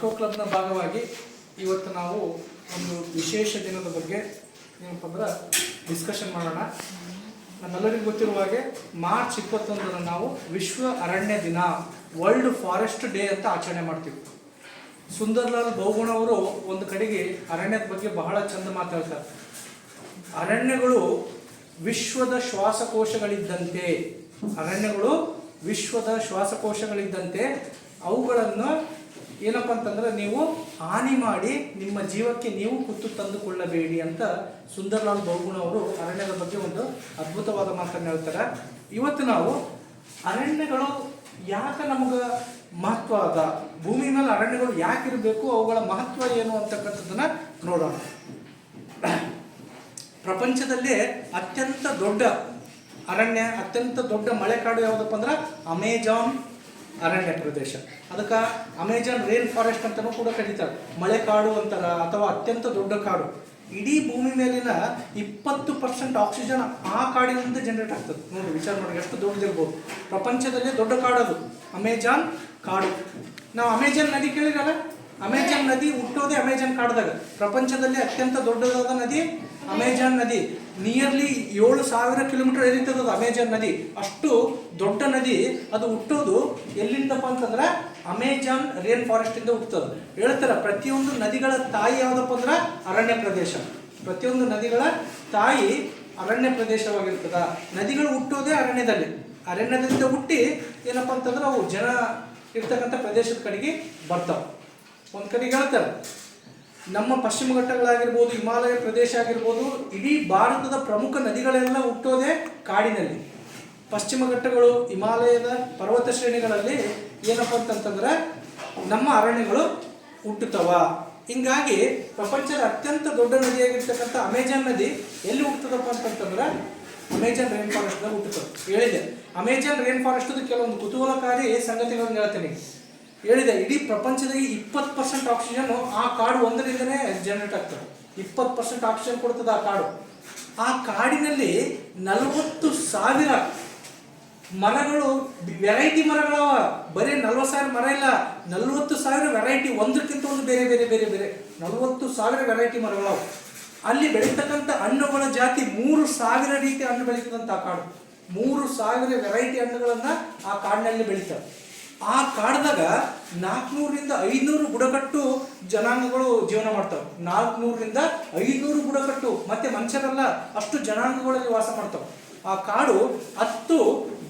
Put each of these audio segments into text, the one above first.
Eco ಕ್ಲಬ್ನ ಭಾಗವಾಗಿ ಇವತ್ತು ನಾವು ಒಂದು ವಿಶೇಷ ದಿನದ ಬಗ್ಗೆ ಏನಪ್ಪ ಅಂದ್ರೆ ಡಿಸ್ಕಷನ್ ಮಾಡೋಣ. ನಮ್ಮೆಲ್ಲರಿಗೂ ಗೊತ್ತಿರುವ ಹಾಗೆ ಮಾರ್ಚ್ 21 ನಾವು ವಿಶ್ವ ಅರಣ್ಯ ದಿನ, ವರ್ಲ್ಡ್ ಫಾರೆಸ್ಟ್ ಡೇ ಅಂತ ಆಚರಣೆ ಮಾಡ್ತೀವಿ. ಸುಂದರ್ಲಾಲ್ ಬಹುಗುಣ ಅವರು ಒಂದು ಕಡೆಗೆ ಅರಣ್ಯದ ಬಗ್ಗೆ ಬಹಳ ಚಂದ ಮಾತಾಡ್ತಾರೆ. ಅರಣ್ಯಗಳು ವಿಶ್ವದ ಶ್ವಾಸಕೋಶಗಳಿದ್ದಂತೆ, ಅರಣ್ಯಗಳು ವಿಶ್ವದ ಶ್ವಾಸಕೋಶಗಳಿದ್ದಂತೆ, ಅವುಗಳನ್ನು ಏನಪ್ಪ ಅಂತಂದ್ರೆ ನೀವು ಹಾನಿ ಮಾಡಿ ನಿಮ್ಮ ಜೀವಕ್ಕೆ ನೀವು ಕುತ್ತು ತಂದುಕೊಳ್ಳಬೇಡಿ ಅಂತ ಸುಂದರ್ಲಾಲ್ ಬಹುಗುಣ ಅವರು ಅರಣ್ಯದ ಬಗ್ಗೆ ಒಂದು ಅದ್ಭುತವಾದ ಮಾತನ್ನು ಹೇಳ್ತಾರೆ. ಇವತ್ತು ನಾವು ಅರಣ್ಯಗಳು ಯಾಕೆ ನಮಗೆ ಮಹತ್ವ ಅದ, ಭೂಮಿ ಮೇಲೆ ಅರಣ್ಯಗಳು ಯಾಕಿರಬೇಕು, ಅವುಗಳ ಮಹತ್ವ ಏನು ಅಂತಕ್ಕಂಥದ್ದನ್ನ ನೋಡೋಣ. ಪ್ರಪಂಚದಲ್ಲೇ ಅತ್ಯಂತ ದೊಡ್ಡ ಅರಣ್ಯ, ಅತ್ಯಂತ ದೊಡ್ಡ ಮಳೆಕಾಡು ಯಾವುದಪ್ಪ ಅಂದ್ರೆ ಅಮೆಜಾನ್ ಅರಣ್ಯ ಪ್ರದೇಶ. ಅದಕ್ಕೆ ಅಮೆಜಾನ್ ರೇನ್ ಫಾರೆಸ್ಟ್ ಅಂತಲೂ ಕೂಡ ಕರೀತಾರೆ, ಮಳೆಕಾಡು ಅಂತಾರ ಅಥವಾ ಅತ್ಯಂತ ದೊಡ್ಡ ಕಾಡು. ಇಡೀ ಭೂಮಿ ಮೇಲಿನ 20% ಆಕ್ಸಿಜನ್ ಆ ಕಾಡಿನಿಂದ ಜನರೇಟ್ ಆಗ್ತದೆ. ನೋಡಿ, ವಿಚಾರ ಮಾಡಿ ಎಷ್ಟು ದೊಡ್ಡದಿರ್ಬೋದು. ಪ್ರಪಂಚದಲ್ಲೇ ದೊಡ್ಡ ಕಾಡದು ಅಮೆಜಾನ್ ಕಾಡು. ನಾವು ಅಮೆಜಾನ್ ನದಿ ಕೇಳಿರಲ್ಲ, ಅಮೆಜಾನ್ ನದಿ ಹುಟ್ಟೋದೇ ಅಮೆಜಾನ್ ಕಾಡ್ದಾಗ. ಪ್ರಪಂಚದಲ್ಲಿ ಅತ್ಯಂತ ದೊಡ್ಡದಾದ ನದಿ ಅಮೆಜಾನ್ ನದಿ. ನಿಯರ್ಲಿ 7,000 ಕಿಲೋಮೀಟರ್ ಎರಿತದ ಅಮೆಜಾನ್ ನದಿ. ಅಷ್ಟು ದೊಡ್ಡ ನದಿ. ಅದು ಹುಟ್ಟೋದು ಎಲ್ಲಿಂದಪ್ಪ ಅಂತಂದ್ರೆ ಅಮೆಜಾನ್ ರೇನ್ ಫಾರೆಸ್ಟ್ ಇಂದ ಹುಟ್ಟುತ್ತದೆ. ಹೇಳ್ತಾರೆ ಪ್ರತಿಯೊಂದು ನದಿಗಳ ತಾಯಿ ಯಾವುದಪ್ಪ ಅಂದ್ರೆ ಅರಣ್ಯ ಪ್ರದೇಶ. ಪ್ರತಿಯೊಂದು ನದಿಗಳ ತಾಯಿ ಅರಣ್ಯ ಪ್ರದೇಶವಾಗಿರ್ತದ. ನದಿಗಳು ಹುಟ್ಟೋದೇ ಅರಣ್ಯದಲ್ಲಿ. ಅರಣ್ಯದಿಂದ ಹುಟ್ಟಿ ಏನಪ್ಪ ಅಂತಂದ್ರೆ ಅವು ಜನ ಇರ್ತಕ್ಕಂಥ ಪ್ರದೇಶದ ಕಡೆಗೆ ಬರ್ತಾವೆ. ಒಂದು ಕಡೆಗೆ ಹೇಳ್ತಾರೆ ನಮ್ಮ ಪಶ್ಚಿಮ ಘಟ್ಟಗಳಾಗಿರ್ಬೋದು, ಹಿಮಾಲಯ ಪ್ರದೇಶ ಆಗಿರ್ಬೋದು, ಇಡೀ ಭಾರತದ ಪ್ರಮುಖ ನದಿಗಳೆಲ್ಲ ಹುಟ್ಟೋದೇ ಕಾಡಿನಲ್ಲಿ. ಪಶ್ಚಿಮ ಘಟ್ಟಗಳು, ಹಿಮಾಲಯದ ಪರ್ವತ ಶ್ರೇಣಿಗಳಲ್ಲಿ ಏನಪ್ಪ ಅಂತಂತಂದ್ರೆ ನಮ್ಮ ಅರಣ್ಯಗಳು ಹುಟ್ಟುತ್ತವ. ಹಿಂಗಾಗಿ ಪ್ರಪಂಚದ ಅತ್ಯಂತ ದೊಡ್ಡ ನದಿಯಾಗಿರ್ತಕ್ಕಂಥ ಅಮೆಜಾನ್ ನದಿ ಎಲ್ಲಿ ಹುಟ್ಟುತ್ತದಪ್ಪ ಅಂತಂತಂದ್ರೆ ಅಮೆಜಾನ್ ರೇನ್ ಫಾರೆಸ್ಟ್ದಾಗ ಹುಟ್ಟುತ್ತದೆ. ಹೇಳಿದೆ ಅಮೆಜಾನ್ ರೇನ್ ಫಾರೆಸ್ಟ್ ಕೆಲವೊಂದು ಕುತೂಹಲಕಾರಿ ಸಂಗತಿಗಳನ್ನು ಹೇಳ್ತೀನಿ. ಹೇಳಿದೆ ಇಡೀ ಪ್ರಪಂಚದಲ್ಲಿ 20% ಆಕ್ಸಿಜನ್ ಆ ಕಾಡು ಒಂದರಿಂದನೇ ಜನರೇಟ್ ಆಗ್ತದೆ. 20% ಆಕ್ಸಿಜನ್ ಕೊಡ್ತದೆ ಆ ಕಾಡು. ಆ ಕಾಡಿನಲ್ಲಿ 40,000 ಮರಗಳು, ವೆರೈಟಿ ಮರಗಳವ. ಬರೀ 40,000 ಮರ ಇಲ್ಲ, 40,000 ವೆರೈಟಿ, ಒಂದಕ್ಕಿಂತ ಒಂದು ಬೇರೆ ಬೇರೆ ಬೇರೆ ಬೇರೆ 40,000 ವೆರೈಟಿ ಮರಗಳವ. ಅಲ್ಲಿ ಬೆಳೀತಕ್ಕಂಥ ಹಣ್ಣುಗಳ ಜಾತಿ 3,000 ರೀತಿ ಹಣ್ಣು ಬೆಳೀತದಂತ ಆ ಕಾಡು. 3,000 ವೆರೈಟಿ ಹಣ್ಣುಗಳನ್ನ ಆ ಕಾಡಿನಲ್ಲಿ ಬೆಳೀತಾರೆ. ಆ ಕಾಡ್ದಾಗ 400ರಿಂದ 500 ಬುಡಕಟ್ಟು ಜನಾಂಗಗಳು ಜೀವನ ಮಾಡ್ತಾವೆ. 400ರಿಂದ 500 ಬುಡಕಟ್ಟು, ಮತ್ತೆ ಮನುಷ್ಯರಲ್ಲ, ಅಷ್ಟು ಜನಾಂಗಗಳಲ್ಲಿ ವಾಸ ಮಾಡ್ತಾವೆ. ಆ ಕಾಡು 10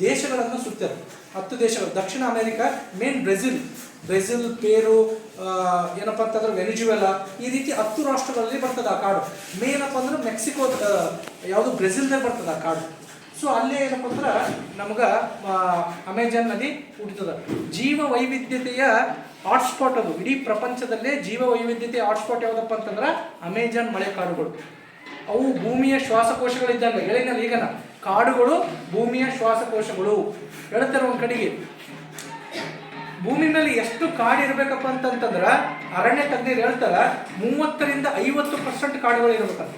ದೇಶಗಳನ್ನು ಸುತ್ತಾರೆ. 10 ದೇಶಗಳು. ದಕ್ಷಿಣ ಅಮೆರಿಕ, ಮೇನ್ ಬ್ರೆಜಿಲ್, ಪೇರು, ಏನಪ್ಪ ಅಂತಂದ್ರೆ ವೆನಿಜುವೆಲಾ, ಈ ರೀತಿ 10 ರಾಷ್ಟ್ರಗಳಲ್ಲಿ ಬರ್ತದೆ ಆ ಕಾಡು. ಮೇನ್ ಅಪ್ಪ ಅಂದ್ರೆ ಮೆಕ್ಸಿಕೋ, ಯಾವುದು ಬ್ರೆಜಿಲ್ದಾಗ ಬರ್ತದೆ ಆ ಕಾಡು. ಸೊ ಅಲ್ಲೇ ಏನಪ್ಪ ಅಂದ್ರೆ ನಮ್ಗೆ ಅಮೆಜಾನ್ ನದಿ ಹುಟ್ಟುತ್ತದೆ. ಜೀವ ವೈವಿಧ್ಯತೆಯ ಹಾಟ್ಸ್ಪಾಟ್ ಅದು. ಇಡೀ ಪ್ರಪಂಚದಲ್ಲೇ ಜೀವ ವೈವಿಧ್ಯತೆಯ ಹಾಟ್ಸ್ಪಾಟ್ ಯಾವುದಪ್ಪ ಅಂತಂದ್ರೆ ಅಮೆಜಾನ್ ಮಳೆಕಾಡುಗಳು. ಅವು ಭೂಮಿಯ ಶ್ವಾಸಕೋಶಗಳಿದ್ದಂಗೆ. ಹೇಳಿನಲ್ಲ ಈಗನ ಕಾಡುಗಳು ಭೂಮಿಯ ಶ್ವಾಸಕೋಶಗಳು. ಹೇಳ್ತಾರೆ ಒಂದು ಕಡೆಗೆ ಭೂಮಿ ಮೇಲೆ ಎಷ್ಟು ಕಾಡು ಇರಬೇಕಪ್ಪ ಅಂತಂತಂದ್ರೆ ಅರಣ್ಯ ತಜ್ಞರು ಹೇಳ್ತಾರ 30ರಿಂದ 50% ಕಾಡುಗಳು ಇರ್ಬೇಕಂತ.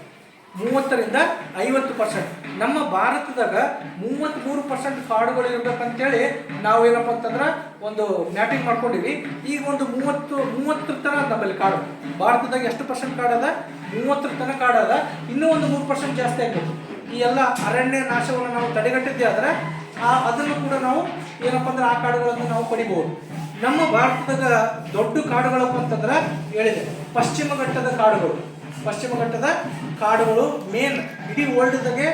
30ರಿಂದ 50%. ನಮ್ಮ ಭಾರತದಾಗ 33% ಕಾಡುಗಳು ಇರ್ಬೇಕಂತೇಳಿ ನಾವೇನಪ್ಪ ಅಂತಂದ್ರೆ ಒಂದು ಮ್ಯಾಪಿಂಗ್ ಮಾಡ್ಕೊಂಡಿವಿ. ಈಗ ಒಂದು 30 ತನ ನಮ್ಮಲ್ಲಿ ಕಾಡು. ಭಾರತದಾಗ ಎಷ್ಟು ಪರ್ಸೆಂಟ್ ಕಾಡದ? 30 ತನ ಕಾಡದ. ಇನ್ನೂ ಒಂದು 3% ಜಾಸ್ತಿ ಆಗ್ಬೋದು. ಈ ಎಲ್ಲ ಅರಣ್ಯ ನಾಶವನ್ನು ನಾವು ತಡೆಗಟ್ಟಿದ್ದೆ ಆದರೆ ಅದನ್ನು ಕೂಡ ನಾವು ಏನಪ್ಪ ಅಂದ್ರೆ ಆ ಕಾಡುಗಳನ್ನು ನಾವು ಪಡಿಬಹುದು. ನಮ್ಮ ಭಾರತದಾಗ ದೊಡ್ಡ ಕಾಡುಗಳಪ್ಪ ಅಂತಂದ್ರೆ ಹೇಳಿದೆ ಪಶ್ಚಿಮ ಘಟ್ಟದ ಕಾಡುಗಳು. ಪಶ್ಚಿಮ ಘಟ್ಟದ ಕಾಡುಗಳು ಮೇನ್ ಇಡೀ ವರ್ಲ್ಡ್ದಾಗೆ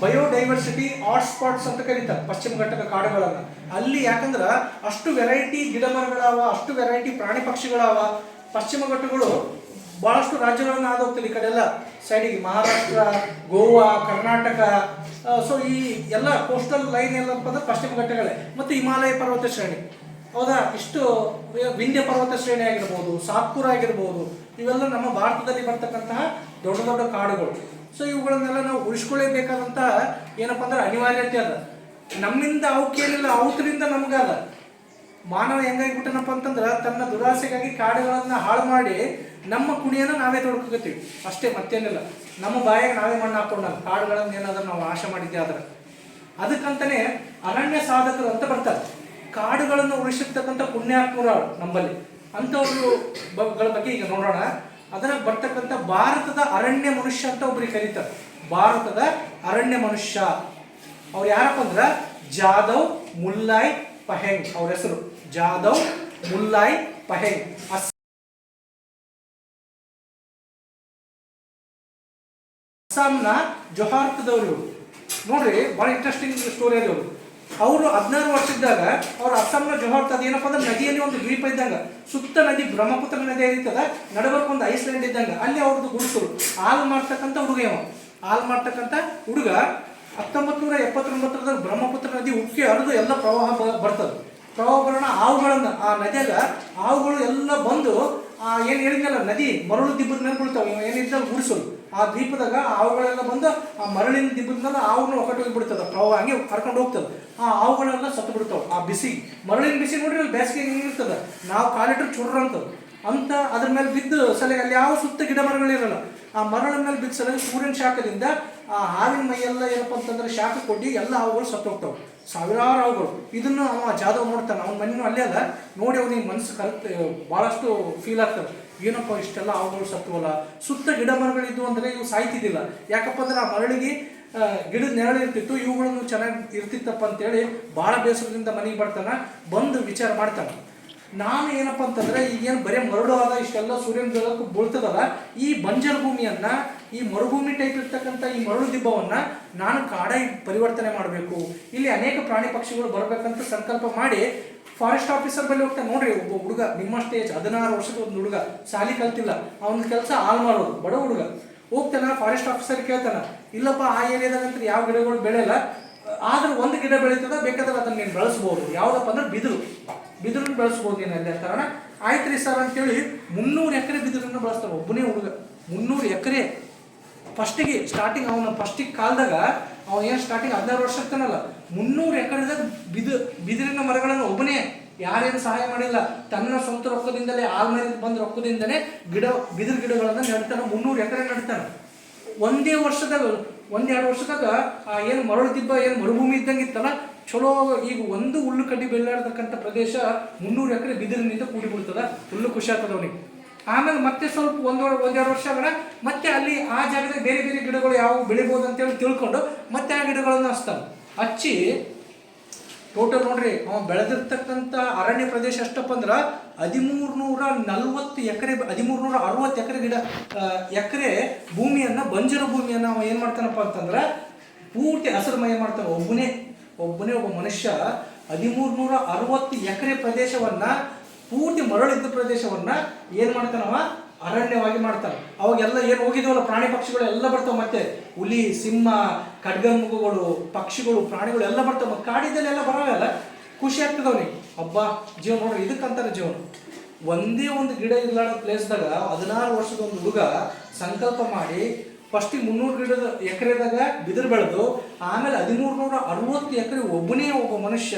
ಬಯೋಡೈವರ್ಸಿಟಿ ಹಾಟ್ಸ್ಪಾಟ್ಸ್ ಅಂತ ಕರೀತಾರೆ ಪಶ್ಚಿಮ ಘಟ್ಟದ ಕಾಡುಗಳನ್ನು. ಅಲ್ಲಿ ಯಾಕಂದ್ರೆ ಅಷ್ಟು ವೆರೈಟಿ ಗಿಡ ಮರಗಳವ, ಅಷ್ಟು ವೆರೈಟಿ ಪ್ರಾಣಿ ಪಕ್ಷಿಗಳವ. ಪಶ್ಚಿಮ ಘಟ್ಟಗಳು ಭಾಳಷ್ಟು ರಾಜ್ಯಗಳನ್ನು ಆದೋಗ್ತದೆ ಈ ಕಡೆ ಎಲ್ಲ ಸೈಡಿಗೆ, ಮಹಾರಾಷ್ಟ್ರ, ಗೋವಾ, ಕರ್ನಾಟಕ. ಸೊ ಈ ಎಲ್ಲ ಕೋಸ್ಟಲ್ ಲೈನ್ ಎಲ್ಲಪ್ಪ ಅಂದ್ರೆ ಪಶ್ಚಿಮ ಘಟ್ಟಗಳೇ. ಮತ್ತು ಹಿಮಾಲಯ ಪರ್ವತ ಶ್ರೇಣಿ, ಹೌದಾ, ಇಷ್ಟು ವಿಂಧ್ಯ ಪರ್ವತ ಶ್ರೇಣಿ ಆಗಿರ್ಬೋದು, ಸಾತ್ಪುರ ಆಗಿರ್ಬೋದು, ಇವೆಲ್ಲ ನಮ್ಮ ಭಾರತದಲ್ಲಿ ಬರ್ತಕ್ಕಂತಹ ದೊಡ್ಡ ದೊಡ್ಡ ಕಾಡುಗಳು. ಸೊ ಇವುಗಳನ್ನೆಲ್ಲ ನಾವು ಉಳಿಸ್ಕೊಳ್ಳೇಬೇಕಾದಂಥ ಏನಪ್ಪ ಅಂದ್ರೆ ಅನಿವಾರ್ಯತೆ ಅದ. ನಮ್ಮಿಂದ ಅವಕ್ಕೇನಿಲ್ಲ, ಅವತರಿಂದ ನಮಗಲ್ಲ. ಮಾನವ ಹೆಂಗಾಗಿಬಿಟ್ಟನಪ್ಪ ಅಂತಂದ್ರೆ ತನ್ನ ದುರಾಸೆಗಾಗಿ ಕಾಡುಗಳನ್ನು ಹಾಳು ಮಾಡಿ ನಮ್ಮ ಕುಣಿಯನ್ನು ನಾವೇ ತೊಡ್ಕೋತೀವಿ ಅಷ್ಟೇ, ಮತ್ತೇನಿಲ್ಲ. ನಮ್ಮ ಬಾಯಿಗೆ ನಾವೇ ಮಣ್ಣು ಹಾಕೊಂಡಾಗ ಕಾಡುಗಳನ್ನು ಏನಾದ್ರೂ ನಾವು ನಾಶ ಮಾಡಿದ್ದೆ ಆದ್ರೆ. ಅದಕ್ಕಂತಾನೆ ಅರಣ್ಯ ಸಾಧಕರು ಅಂತ ಬರ್ತಾರೆ. ಕಾಡುಗಳನ್ನು ಉಳಿಸಿರ್ತಕ್ಕಂಥ ಪುಣ್ಯಾತ್ಮರು ನಮ್ಮಲ್ಲಿ. ಅಂಥವ್ರುಗಳ ಬಗ್ಗೆ ಈಗ ನೋಡೋಣ. ಅದರ ಬರ್ತಕ್ಕಂಥ ಭಾರತದ ಅರಣ್ಯ ಮನುಷ್ಯ ಅಂತ ಒಬ್ಬರಿಗೆ ಕರೀತಾರೆ. ಭಾರತದ ಅರಣ್ಯ ಮನುಷ್ಯ ಅವ್ರು ಯಾರಪ್ಪ ಅಂದ್ರೆ ಜಾದವ್ ಮುಲ್ಲಾಯ್ ಪಹೆಂಗ್. ಅವ್ರ ಹೆಸರು ಜಾದವ್ ಮುಲ್ಲಾಯ್ ಪಹೆಂಗ್. ಅಸ್ಸಾಂನ ಜೊಹಾರ್ತ್ದವ್ರು. ನೋಡ್ರಿ ಭಾಳ ಇಂಟ್ರೆಸ್ಟಿಂಗ್ ಸ್ಟೋರಿ ಅದು. ಅವರು 16 ವರ್ಷದಾಗ ಅವ್ರು ಅಸ್ಸಾಂನ ಜೊಹಾರ್ತ್ ಅದೇನಪ್ಪ ಅಂದ್ರೆ ನದಿಯಲ್ಲಿ ಒಂದು ದ್ವೀಪ ಇದ್ದಂಗ, ಸುತ್ತ ನದಿ ಬ್ರಹ್ಮಪುತ್ರ ನದಿ ಇರ್ತದ, ನಡಬರ್ಕ್ ಒಂದು ಐಸ್ಲ್ಯಾಂಡ್ ಇದ್ದಂಗ. ಅಲ್ಲಿ ಅವ್ರದ್ದು ಗುಡಿಸರು ಹಾಲು ಮಾಡ್ತಕ್ಕಂಥ ಹುಡುಗ. ಹಾಲು ಮಾಡ್ತಕ್ಕಂಥ ಹುಡುಗ 1979 ಬ್ರಹ್ಮಪುತ್ರ ನದಿ ಉಕ್ಕಿ ಹರಿದು ಎಲ್ಲ ಪ್ರವಾಹ ಬರ್ತದೆ. ಪ್ರವಾಹ ಬರೋಣ ಹಾವುಗಳನ್ನ ಆ ನದಿಯಾಗ ಹಾವುಗಳು ಎಲ್ಲ ಬಂದು ಏನು ಹೇಳಿದ್ನಲ್ಲ ನದಿ ಮರಳು ದಿಬ್ಬದ ಮೇಲೆ ಬೀಳ್ತಾವೆ. ಏನಿದ್ದ ಗುಡಿಸಲು ಆ ದ್ವೀಪದಾಗ ಹಾವುಗಳೆಲ್ಲ ಬಂದು ಆ ಮರಳಿನ ದಿಬ್ಬದ ಮೇಲೆ ಹಾವುಗಳು ಒಕ್ಕಟ್ಟು ಹೋಗಿಬಿಡ್ತದೆ. ಪ್ರವಾಹ ಹಂಗೆ ಕರ್ಕೊಂಡು ಹೋಗ್ತದೆ. ಆ ಹಾವುಗಳೆಲ್ಲ ಸತ್ತು ಬಿಡ್ತಾವೆ. ಆ ಬಿಸಿ ಮರಳಿನ ಬಿಸಿ ನೋಡ್ರಿ ಅಲ್ಲಿ ಬೇಸಿಗೆ ಹೆಂಗಿರ್ತದೆ, ನಾವು ಕಾಲಿಟ್ರೆ ಚುಡ್ರ ಅಂತದೆ ಅಂತ ಅದ್ರ ಮೇಲೆ ಬಿದ್ದು ಸಲಹೆ ಅಲ್ಲಿ ಯಾವ ಸುತ್ತ ಗಿಡ ಮರಗಳಿರಲ್ಲ. ಆ ಮರಳ ಮೇಲೆ ಬಿದ್ದ ಸಲಹೆ ಸೂರ್ಯನ ಶಾಖದಿಂದ ಆ ಹಾವಿನ ಮೈಯೆಲ್ಲ ಏನಪ್ಪ ಅಂತಂದ್ರೆ ಶಾಖ ಕೊಟ್ಟು ಎಲ್ಲ ಹಾವುಗಳು ಸತ್ತು ಹೋಗ್ತಾವೆ, ಸಾವಿರಾರು ಹಾವುಗಳು. ಇದನ್ನು ಅವ ಜಾದವ್ ನೋಡ್ತಾನೆ. ಅವನ ಮನೆಯೂ ಅಲ್ಲೇ ಅಲ್ಲ. ನೋಡಿ ಅವನಿಗೆ ಮನಸ್ಸು ಭಾಳಷ್ಟು ಫೀಲ್ ಆಗ್ತದೆ, ಏನಪ್ಪ ಇಷ್ಟೆಲ್ಲ ಹಾವುಗಳು ಸತ್ತುವಲ್ಲ, ಸುತ್ತ ಗಿಡ ಮರಗಳಿದ್ವು ಅಂದರೆ ಇವು ಸಾಯ್ತಿದ್ದಿಲ್ಲ. ಯಾಕಪ್ಪ ಅಂದ್ರೆ ಆ ಮರಳಿಗೆ ಗಿಡದ ನೆರಳು ಇರ್ತಿತ್ತು, ಇವುಗಳನ್ನು ಚೆನ್ನಾಗಿ ಇರ್ತಿತ್ತಪ್ಪ ಅಂತೇಳಿ ಭಾಳ ಬೇಸರದಿಂದ ಮನೆಗೆ ಬರ್ತಾನೆ. ಬಂದು ವಿಚಾರ ಮಾಡ್ತಾನೆ, ನಾನು ಏನಪ್ಪ ಅಂತಂದ್ರೆ ಈಗೇನು ಬರೀ ಮರಳು ಆದ ಇಷ್ಟೆಲ್ಲ ಸೂರ್ಯನ ಬೆಳಕು ಬೀಳ್ತದಲ್ಲ, ಈ ಬಂಜರ್ ಭೂಮಿಯನ್ನ, ಈ ಮರುಭೂಮಿ ಟೈಪ್ ಇರ್ತಕ್ಕಂಥ ಈ ಮರಳು ದಿಬ್ಬವನ್ನ ನಾನು ಕಾಡಾಗಿ ಪರಿವರ್ತನೆ ಮಾಡಬೇಕು, ಇಲ್ಲಿ ಅನೇಕ ಪ್ರಾಣಿ ಪಕ್ಷಿಗಳು ಬರಬೇಕಂತ ಸಂಕಲ್ಪ ಮಾಡಿ ಫಾರೆಸ್ಟ್ ಆಫೀಸರ್ ಬಳಿ ಹೋಗ್ತಾನೆ. ನೋಡ್ರಿ ಒಬ್ಬ ಹುಡುಗ ನಿಮ್ಮಷ್ಟೇ ಏಜ್ 16 ವರ್ಷದ ಒಂದು ಹುಡುಗ, ಶಾಲಿ ಕಲ್ತಿಲ್ಲ, ಅವನ ಕೆಲಸ ಹಾಳು ಮಾಡೋದು, ಬಡ ಹುಡುಗ. ಹೋಗ್ತಾನ ಫಾರೆಸ್ಟ್ ಆಫೀಸರ್ ಕೇಳ್ತಾನ, ಇಲ್ಲಪ್ಪ ಆ ಏರಿಯಾದಾಗಂತ ಯಾವ ಗಿಡಗಳು ಬೆಳೆಯಲ್ಲ, ಆದ್ರೆ ಒಂದು ಗಿಡ ಬೆಳೀತದ, ಬೇಕಾದ್ರೆ ಅದನ್ನ ನೀನು ಬೆಳೆಸ್ಬೋದು. ಯಾವುದಪ್ಪ ಅಂದ್ರೆ ಬಿದಿರನ್ನು ಬೆಳೆಸ್ಬೋದು ನೀನು ಅಲ್ಲಿ ಅಂತಾರಣ. ಆಯ್ತು ರೀ ಸರ್ ಅಂತೇಳಿ 300 ಎಕರೆ ಬಿದಿರನ್ನು ಬೆಳೆಸ್ತಾನೆ ಒಬ್ಬನೇ ಹುಡುಗ. 300 ಎಕರೆ ಫಸ್ಟಿಗೆ ಸ್ಟಾರ್ಟಿಂಗ್ ಅವನ ಫಸ್ಟಿಗೆ ಕಾಲದಾಗ ಅವನು ಏನು ಸ್ಟಾರ್ಟಿಂಗ್ 16 ವರ್ಷ ಇರ್ತಾನಲ್ಲ, 300 ಎಕರೆದಾಗ ಬಿದಿರಿನ ಮರಗಳನ್ನು ಒಬ್ಬನೇ, ಯಾರೇನು ಸಹಾಯ ಮಾಡಿಲ್ಲ, ತನ್ನ ಸ್ವಂತ ರೊಕ್ಕದಿಂದಲೇ ಆಲ್ಮೈರಿಂದ ಬಂದ ರೊಕ್ಕದಿಂದಲೇ ಬಿದಿರು ಗಿಡಗಳನ್ನು ನೆಡ್ತಾನೆ. 300 ಎಕರೆ ನೆಡ್ತಾನೆ. ಒಂದೇ ವರ್ಷದಾಗ 1-2 ವರ್ಷದಾಗ ಆ ಏನು ಮರಳು ದಿಬ್ಬ ಏನು ಮರುಭೂಮಿ ಇದ್ದಂಗೆ ಇತ್ತಲ್ಲ, ಚಲೋ ಈಗ ಒಂದು ಹುಲ್ಲು ಕಡ್ಡಿ ಬೆಳ್ಳಾಡ್ತಕ್ಕಂಥ ಪ್ರದೇಶ 300 ಎಕರೆ ಬಿದಿರಿನಿಂದ ಕೂಡಿಬಿಡ್ತದ. ಫುಲ್ಲು ಖುಷಿ ಆಗ್ತದೆ ಅವನಿಗೆ. ಆಮೇಲೆ ಮತ್ತೆ ಸ್ವಲ್ಪ 1-2 ವರ್ಷ ಆಗಣ ಮತ್ತೆ ಅಲ್ಲಿ ಆ ಜಾಗದಾಗ ಬೇರೆ ಬೇರೆ ಗಿಡಗಳು ಯಾವ ಬೆಳಿಬೋದು ಅಂತೇಳಿ ತಿಳ್ಕೊಂಡು ಮತ್ತೆ ಆ ಗಿಡಗಳನ್ನು ಹಚ್ತಾನೆ. ಹಚ್ಚಿ ಟೋಟಲ್ ನೋಡ್ರಿ ಅವ ಬೆಳೆದಿರ್ತಕ್ಕಂಥ ಅರಣ್ಯ ಪ್ರದೇಶ ಎಷ್ಟಪ್ಪ ಅಂದ್ರೆ 1340 ಎಕರೆ, 1360 ಎಕರೆ ಭೂಮಿಯನ್ನ, ಬಂಜರು ಭೂಮಿಯನ್ನ ಅವ ಏನು ಮಾಡ್ತಾನಪ್ಪ ಅಂತಂದ್ರೆ ಪೂರ್ತಿ ಹಸಿರುಮಯ ಮಾಡ್ತಾನೆ. ಒಬ್ಬನೇ ಒಬ್ಬ ಮನುಷ್ಯ 1360 ಎಕರೆ ಪ್ರದೇಶವನ್ನ, ಪೂರ್ತಿ ಮರಳಿದ್ದ ಪ್ರದೇಶವನ್ನ ಏನು ಮಾಡ್ತಾನವ ಅರಣ್ಯವಾಗಿ ಮಾಡ್ತಾನೆ. ಅವಾಗೆಲ್ಲ ಏನು ಹೋಗಿದ್ವಲ್ಲ ಪ್ರಾಣಿ ಪಕ್ಷಿಗಳು ಎಲ್ಲ ಬರ್ತಾವೆ, ಮತ್ತೆ ಹುಲಿ, ಸಿಂಹ, ಖಡ್ಗಮೃಗಗಳು, ಪಕ್ಷಿಗಳು, ಪ್ರಾಣಿಗಳು ಎಲ್ಲ ಬರ್ತಾವೆ. ಮತ್ತೆ ಕಾಡಿದಲ್ಲಿ ಎಲ್ಲ ಬರೋಲ್ಲ, ಖುಷಿ ಆಗ್ತದೆ ಅವನಿಗೆ. ಹಬ್ಬ ಜೀವನ ನೋಡ್ರಿ, ಇದಕ್ಕಂತಾರೆ ಜೀವನ. ಒಂದೇ ಒಂದು ಗಿಡ ಇರ್ಲಾರ್ದ ಪ್ಲೇಸ್ದಾಗ 16 ವರ್ಷದ ಒಂದು ಹುಡುಗ ಸಂಕಲ್ಪ ಮಾಡಿ ಫಸ್ಟಿಗೆ 300 ಎಕರೆದಾಗ ಬಿದಿರು ಬೆಳೆದು, ಆಮೇಲೆ 1360 ಎಕರೆ ಒಬ್ಬನೇ ಒಬ್ಬ ಮನುಷ್ಯ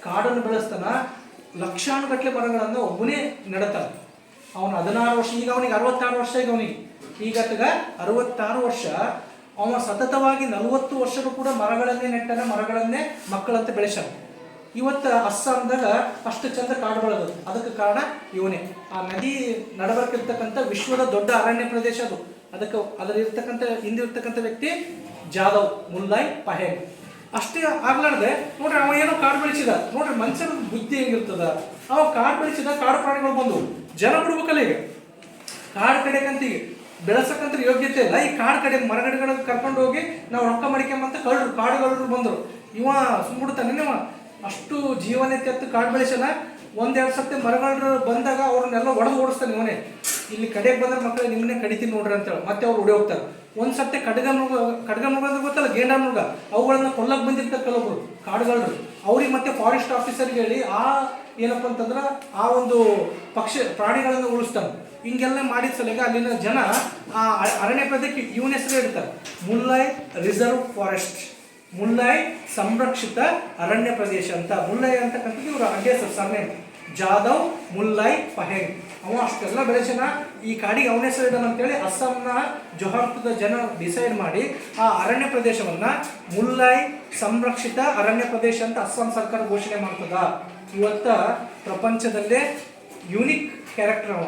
ಕಾಡನ್ನು ಬೆಳೆಸ್ತಾನ. ಲಕ್ಷಾನುಗಟ್ಟಲೆ ಮರಗಳನ್ನು ಒಬ್ಬನೇ ನೆಡತಾನೆ. ಅವನು 16 ವರ್ಷ, ಈಗ ಅವನಿಗೆ 66 ವರ್ಷ. ಈಗ 66 ವರ್ಷ. ಅವ ಸತತವಾಗಿ 40 ವರ್ಷಗಳು ಕೂಡ ಮರಗಳನ್ನೇ ನೆಟ್ಟಾನೆ, ಮರಗಳನ್ನೇ ಮಕ್ಕಳಂತೆ ಬೆಳೆಸಾನ. ಇವತ್ತು ಅಸ್ಸಾಂದಾಗ ಅಷ್ಟು ಚಂದ ಕಾಡು ಬೆಳೆದದು. ಅದಕ್ಕೆ ಕಾರಣ ಇವನೇ. ಆ ನದಿ ನಡಬರ್ಕಿರ್ತಕ್ಕಂಥ ವಿಶ್ವದ ದೊಡ್ಡ ಅರಣ್ಯ ಪ್ರದೇಶ ಅದು. ಅದಕ್ಕೆ ಅದರಲ್ಲಿರ್ತಕ್ಕಂಥ ಹಿಂದಿರ್ತಕ್ಕಂಥ ವ್ಯಕ್ತಿ ಜಾದವ್ ಮುಲ್ಲಾಯ್ ಪಹೆಂಗ್. ಅಷ್ಟೇ ಆಗ್ಲಾರ್ದೆ ನೋಡ್ರಿ ಅವ ಏನೋ ಕಾಡು ಬೆಳೆಸಿದ. ನೋಡ್ರಿ ಮನುಷ್ಯನ ಬುದ್ಧಿ ಹೆಂಗಿರ್ತದ. ಅವ ಕಾಡು ಬೆಳೆಸಿದ, ಕಾಡು ಪ್ರಾಣಿಗಳು ಬಂದು ಜನ ಬಿಡ್ಬೇಕಲ್ಲ. ಈಗ ಕಾಡು ಕಡೆಗಂತ ಈಗ ಬೆಳೆಸಕ್ಕಂತ ಯೋಗ್ಯತೆ ಇಲ್ಲ. ಈ ಕಾಡು ಕಡೆ ಮರಗಡೆಗಳಿಗೆ ಕರ್ಕೊಂಡು ಹೋಗಿ ನಾವು ರೊಕ್ಕ ಮಡಿಕೆಂಬಂತ ಕಾಡುಗಳು ಬಂದರು. ಇವ ಸುಮ್ಬಿಡ್ತಾನೆ. ಇವ ಅಷ್ಟು ಜೀವನ ತೆತ್ತು ಕಾಡು ಬೆಳೆಸಲ್ಲ. 1-2 ಸತಿ ಮರಗಳು ಬಂದಾಗ ಅವ್ರನ್ನೆಲ್ಲ ಒಡೆದು ಓಡಿಸ್ತಾನೆ ಇವನೇ. ಇಲ್ಲಿ ಕಡೆಗೆ ಬಂದ್ರೆ ಮಕ್ಕಳು ನಿಮ್ಮನ್ನೇ ಕಡಿತೀನಿ ನೋಡ್ರಿ ಅಂತೇಳಿ ಮತ್ತೆ ಅವ್ರು ಹೊಡಿ ಹೋಗ್ತಾರೆ. ಒಂದು ಸತಿ ಖಡ್ಗ ಮೃಗ ಅಂದ್ರೆ ಗೊತ್ತಲ್ಲ, ಗೇಂಡ ಮೃಗ, ಅವುಗಳನ್ನ ಕೊಲ್ಲಕ್ಕೆ ಬಂದಿರ್ತಾರೆ ಕೆಲವೊಬ್ರು ಕಾಡುಗಳು. ಅವ್ರಿಗೆ ಮತ್ತೆ ಫಾರೆಸ್ಟ್ ಆಫೀಸರ್ಗೆ ಹೇಳಿ ಏನಪ್ಪ ಅಂತಂದ್ರೆ ಆ ಒಂದು ಪ್ರಾಣಿಗಳನ್ನು ಉಳಿಸ್ತಾನೆ. ಹಿಂಗೆಲ್ಲ ಮಾಡಿದ ಸಲಗ ಅಲ್ಲಿನ ಜನ ಆ ಅರಣ್ಯ ಪ್ರದೇಶಕ್ಕೆ ಇವನ ಹೆಸರು ಇಡ್ತಾರೆ, ಮುಲ್ಲಾಯ್ ರಿಸರ್ವ್ ಫಾರೆಸ್ಟ್, ಮುಲ್ಲಾಯ್ ಸಂರಕ್ಷಿತ ಅರಣ್ಯ ಪ್ರದೇಶ ಅಂತ. ಮುಲ್ಲಾಯ್ ಅಂತಕ್ಕಂಥದ್ದು ಇವರು ಅಡ್ಡ ಸರ್ನೇಮ್, ಜಾದವ್ ಮುಲ್ಲಾಯ್ ಪಹೆಂಗ್. ಅವ ಅಷ್ಟೆಲ್ಲ ಬೆಳೆಸನ ಈ ಕಾಡಿಗೆ ಅವನ ಹೆಸರು ಇಡೋಣ ಅಂತೇಳಿ ಅಸ್ಸಾಂನ ಜೊಹಾರ್ತ್ದ ಜನ ಡಿಸೈಡ್ ಮಾಡಿ ಆ ಅರಣ್ಯ ಪ್ರದೇಶವನ್ನ ಮುಲ್ಲಾಯ್ ಸಂರಕ್ಷಿತ ಅರಣ್ಯ ಪ್ರದೇಶ ಅಂತ ಅಸ್ಸಾಂ ಸರ್ಕಾರ ಘೋಷಣೆ ಮಾಡ್ತದ. ಇವತ್ತ ಪ್ರಪಂಚದಲ್ಲೇ ಯುನಿಕ್ ಕ್ಯಾರೆಕ್ಟರ್ ಅವ,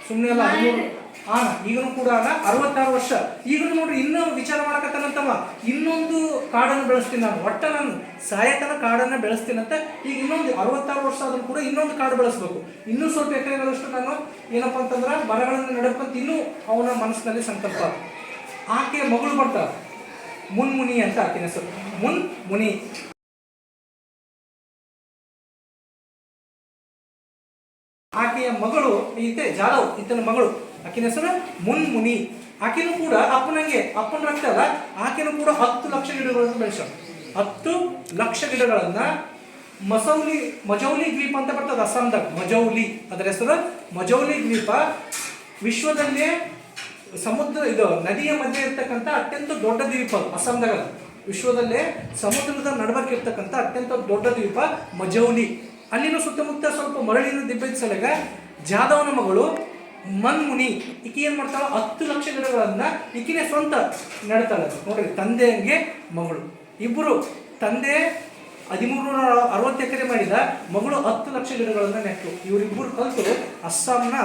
ಸುಮ್ಮನೆ ಅಲ್ಲ. 13 ಈಗಲೂ ಕೂಡ 66 ವರ್ಷ. ಈಗಲೂ ನೋಡ್ರಿ ಇನ್ನೂ ವಿಚಾರ ಮಾಡಕತ್ತಾನಂತವ, ಇನ್ನೊಂದು ಕಾಡನ್ನು ಬೆಳೆಸ್ತೀನಿ ನಾನು, ಒಟ್ಟ ನಾನು ಸಾಯತನ ಕಾಡನ್ನು ಬೆಳೆಸ್ತೀನಂತ. ಈಗ ಇನ್ನೊಂದು 66 ವರ್ಷ ಆದ್ರೂ ಕೂಡ ಇನ್ನೊಂದು ಕಾಡು ಬೆಳೆಸ್ಬೇಕು, ಇನ್ನೂ ಸ್ವಲ್ಪ ಎಕರೆಗಳಷ್ಟು ನಾನು ಏನಪ್ಪ ಅಂತಂದ್ರೆ ಮರಗಳನ್ನು ನೆಡಬೇಕಂತ ಇನ್ನೂ ಅವನ ಮನಸ್ಸಿನಲ್ಲಿ ಸಂಕಲ್ಪ. ಆಕೆಯ ಮಗಳು ಬರ್ತಾಳ, ಮುನ್ಮುನಿ ಅಂತ ಆಕಿನ ಹೆಸರು, ಮುನ್ಮುನಿ. ಆಕೆಯ ಮಗಳು ಜಾಧವ್ ಈತನ ಮಗಳು, ಆಕಿನ ಹೆಸರು ಮುನ್ಮುನಿ. ಆಕೆನೂ ಕೂಡ ಅಪ್ಪನ ರಕ್ತ ಅಲ್ಲ, ಆಕೆನೂ ಕೂಡ 10 ಲಕ್ಷ ಗಿಡಗಳನ್ನು ಬೆಳೆಸ, 10 ಲಕ್ಷ ಗಿಡಗಳನ್ನ ಮಜೌಲಿ ದ್ವೀಪ ಅಂತ ಬರ್ತದೆ ಅಸ್ಸಾಂದಾಗ, ಮಜೌಲಿ ಅದರ ಹೆಸರು ಮಜೌಲಿ ದ್ವೀಪ. ವಿಶ್ವದಲ್ಲೇ ನದಿಯ ಮಧ್ಯೆ ಇರ್ತಕ್ಕಂಥ ಅತ್ಯಂತ ದೊಡ್ಡ ದ್ವೀಪ ಅಸ್ಸಾಂದಾಗ. ವಿಶ್ವದಲ್ಲೇ ಸಮುದ್ರದ ನಡುವಕ್ಕೆ ಇರ್ತಕ್ಕಂಥ ಅತ್ಯಂತ ದೊಡ್ಡ ದ್ವೀಪ ಮಜೌಲಿ. ಅಲ್ಲಿನ ಸುತ್ತಮುತ್ತ ಸ್ವಲ್ಪ ಮರಳಿನ ದಿಬ್ಬದ ಸಲಗ ಜಾಧವನ ಮಗಳು ಮನ್ಮುನಿ ಈಕೆ ಏನು ಮಾಡ್ತಾಳೆ, 10 ಲಕ್ಷ ಗಿಡಗಳನ್ನ ಈಕಿನೇ ಸ್ವಂತ ನೆಡ್ತಾಳೆ. ನೋಡ್ರಿ, ತಂದೆಗೆ ಮಗಳು ಇಬ್ಬರು, ತಂದೆ 1360 ಎಕರೆ ಮಾಡಿದ, ಮಗಳು 10 ಲಕ್ಷ ಗಿಡಗಳನ್ನ ನೆಟ್ಟು. ಇವರಿಬ್ಬರು ಕಲಿತು ಅಸ್ಸಾಂನ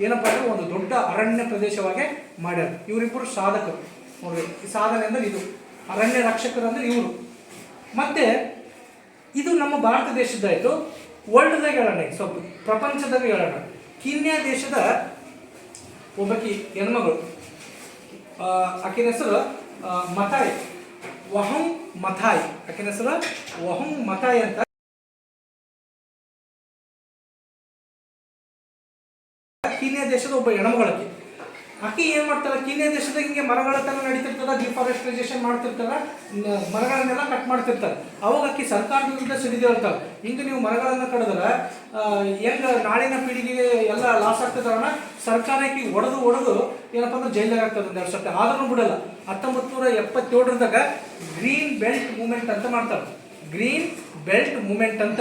ಏನಪ್ಪ ಅಂದ್ರೆ ಒಂದು ದೊಡ್ಡ ಅರಣ್ಯ ಪ್ರದೇಶವಾಗಿ ಮಾಡ್ಯಾರ. ಇವರಿಬ್ಬರು ಸಾಧಕರು. ನೋಡ್ರಿ, ಈ ಸಾಧನೆ ಅಂದ್ರೆ ಇದು, ಅರಣ್ಯ ರಕ್ಷಕರು ಅಂದ್ರೆ ಇವರು. ಮತ್ತೆ ಇದು ನಮ್ಮ ಭಾರತ ದೇಶದಾಯ್ತು. ವರ್ಲ್ಡ್ದಾಗ ಹೇಳೋಣ, ಸ್ವಲ್ಪ ಪ್ರಪಂಚದಾಗ ಹೇಳೋಣ. ಕೀನ್ಯಾ ದೇಶದ ಒಬ್ಬಕಿ ಹೆಣ್ಮಗಳು, ಆಕಿನ ಹೆಸರು ಮಥಾಯ್, ವಹಂ ಮಥಾಯ್. ಆಕಿನ ಹೆಸರು ವಹಂ ಮಥಾಯ್ ಅಂತ. ಕೀನ್ಯಾ ದೇಶದ ಒಬ್ಬ ಹೆಣ್ಮಗಳಕಿ. ಆಕಿ ಏನ್ ಮಾಡ್ತಾರ, ಕೀನ್ಯಾ ದೇಶದಾಗ ಹಿಂಗೆ ಮರಗಳ ತರ ನಡೀತಿರ್ತಾರ, ಡಿಫಾರೆಸ್ಟ್ರೈಸೇಷನ್ ಮಾಡ್ತಿರ್ತಾರ, ಮರಗಳನ್ನೆಲ್ಲ ಕಟ್ ಮಾಡ್ತಿರ್ತಾರೆ. ಅವಾಗ ಆಕಿ ಸರ್ಕಾರದಿಂದ ಸಿಡಿದೇಳ್ತಾಳೆ, ಹಿಂಗೆ ನೀವು ಮರಗಳನ್ನ ಕಡಿದ್ರ ಹೆಂಗ ನಾಳಿನ ಪೀಳಿಗೆಗೆ ಎಲ್ಲ ಲಾಸ್ ಆಗ್ತದವನ್ನ ಸರ್ಕಾರಕ್ಕೆ ಒಡೆದು ಏನಪ್ಪ ಅಂದ್ರೆ ಜೈಲಾಗ ಆಗ್ತದೆ 2 ವರ್ಷಕ್ಕೆ. ಆದ್ರೂ ಬಿಡಲ್ಲ. 1977 ಗ್ರೀನ್ ಬೆಲ್ಟ್ ಮೂವ್ಮೆಂಟ್ ಅಂತ ಮಾಡ್ತಾರೆ. ಗ್ರೀನ್ ಬೆಲ್ಟ್ ಮೂವ್ಮೆಂಟ್ ಅಂತ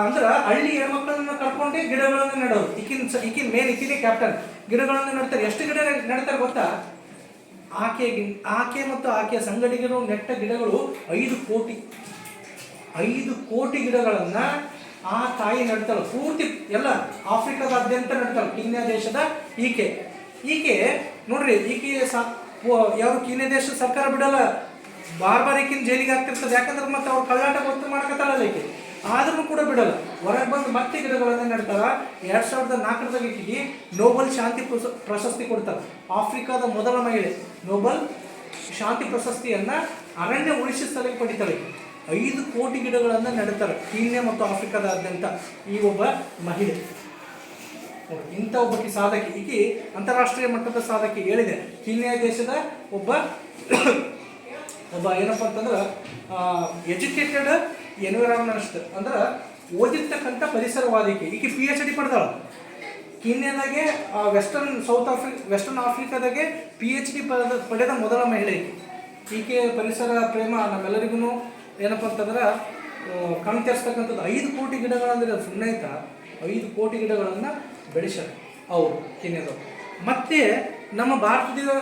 ಅಂದ್ರೆ ಹಳ್ಳಿ ಹೆಣ್ಮಕ್ಳನ್ನ ಕರ್ಕೊಂಡೆ ಗಿಡಗಳನ್ನು ನೆಡೋದು. ಈಕಿನೇ ಕ್ಯಾಪ್ಟನ್. ಗಿಡಗಳನ್ನು ನೆಡ್ತಾರೆ. ಎಷ್ಟು ಗಿಡ ನೆಡ್ತಾರೆ ಗೊತ್ತಾ? ಆಕೆ ಮತ್ತು ಆಕೆಯ ಸಂಗಡಿಗರು ನೆಟ್ಟ ಗಿಡಗಳು 5 ಕೋಟಿ ಗಿಡಗಳನ್ನ ಆ ತಾಯಿ ನೆಡ್ತಾಳೆ. ಪೂರ್ತಿ ಎಲ್ಲ ಆಫ್ರಿಕಾದಾದ್ಯಂತ ನೆಡ್ತಾಳೆ. ಕೀನ್ಯಾ ದೇಶದ ಈಕೆ ನೋಡ್ರಿ, ಯಾರು ಕೀನ್ಯಾ ದೇಶದ ಸರ್ಕಾರ ಬಿಡಲ್ಲ, ಬಾರ್ ಈಕಿನ ಜೈಲಿಗೆ ಆಗ್ತಿರ್ತದೆ. ಯಾಕಂದ್ರೆ ಮತ್ತೆ ಅವ್ರು ಕಳ್ಳಾಟ ಗೊತ್ತು ಮಾಡ್ಕೊತಾರಲ್ಲ ಈಕೆ, ಆದ್ರೂ ಕೂಡ ಬಿಡಲ್ಲ. ಹೊರಗೆ ಬಂದು ಮತ್ತೆ ಗಿಡಗಳನ್ನ ನೆಡ್ತಾರ. 2004 ಈಕೆಗೆ ನೋಬೆಲ್ ಶಾಂತಿ ಪ್ರಶಸ್ತಿ ಕೊಡ್ತಾರೆ. ಆಫ್ರಿಕಾದ ಮೊದಲ ಮಹಿಳೆ ನೋಬೆಲ್ ಶಾಂತಿ ಪ್ರಶಸ್ತಿಯನ್ನ ಅರಣ್ಯ ಉಳಿಸಿ ಸಲಹೆ ಪಡಿತಾಳೆ. 5 ಕೋಟಿ ಗಿಡಗಳನ್ನ ನೆಡ್ತಾರೆ ಕೀನ್ಯಾ ಮತ್ತು ಆಫ್ರಿಕಾದಾದ್ಯಂತ ಈ ಒಬ್ಬ ಮಹಿಳೆ. ಇಂಥ ಒಬ್ಬಕಿ ಸಾಧಕಿ, ಈಕೆ ಅಂತಾರಾಷ್ಟ್ರೀಯ ಮಟ್ಟದ ಸಾಧಕಿ. ಹೇಳಿದೆ, ಕೀನ್ಯಾ ದೇಶದ ಒಬ್ಬ ಏನಪ್ಪ ಅಂತಂದ್ರೆ ಎಜುಕೇಟೆಡ್ ಎನ್ವಿರಾನ್ಮೆಂಟ್ ಅಂದ್ರೆ ಓದಿರ್ತಕ್ಕಂಥ ಪರಿಸರವಾದಿಕೆ. ಈಕೆ PhD ಪಡೆದಾಳ. ಕೀನ್ಯಾದಾಗೆ ವೆಸ್ಟರ್ನ್ ಆಫ್ರಿಕಾದಾಗೆ PhD ಪಡೆದ ಮೊದಲ ಮಹಿಳೆ ಈಕೆ. ಪರಿಸರ ಪ್ರೇಮ ನಮ್ಮೆಲ್ಲರಿಗೂ ಏನಪ್ಪ ಅಂತಂದ್ರೆ ಕಣ್ ತೆರೆಸ್ತಕ್ಕಂಥದ್ದು. 5 ಕೋಟಿ ಗಿಡಗಳಂದ್ರೆ ಅದು ಸುಮ್ಮನೆ ಆಯ್ತಾ? 5 ಕೋಟಿ ಗಿಡಗಳನ್ನು ಬೆಳೆಸ್ಯಾರ ಅವರು ಕೀನ್ಯಾದವರು. ಮತ್ತೆ ನಮ್ಮ ಭಾರತದ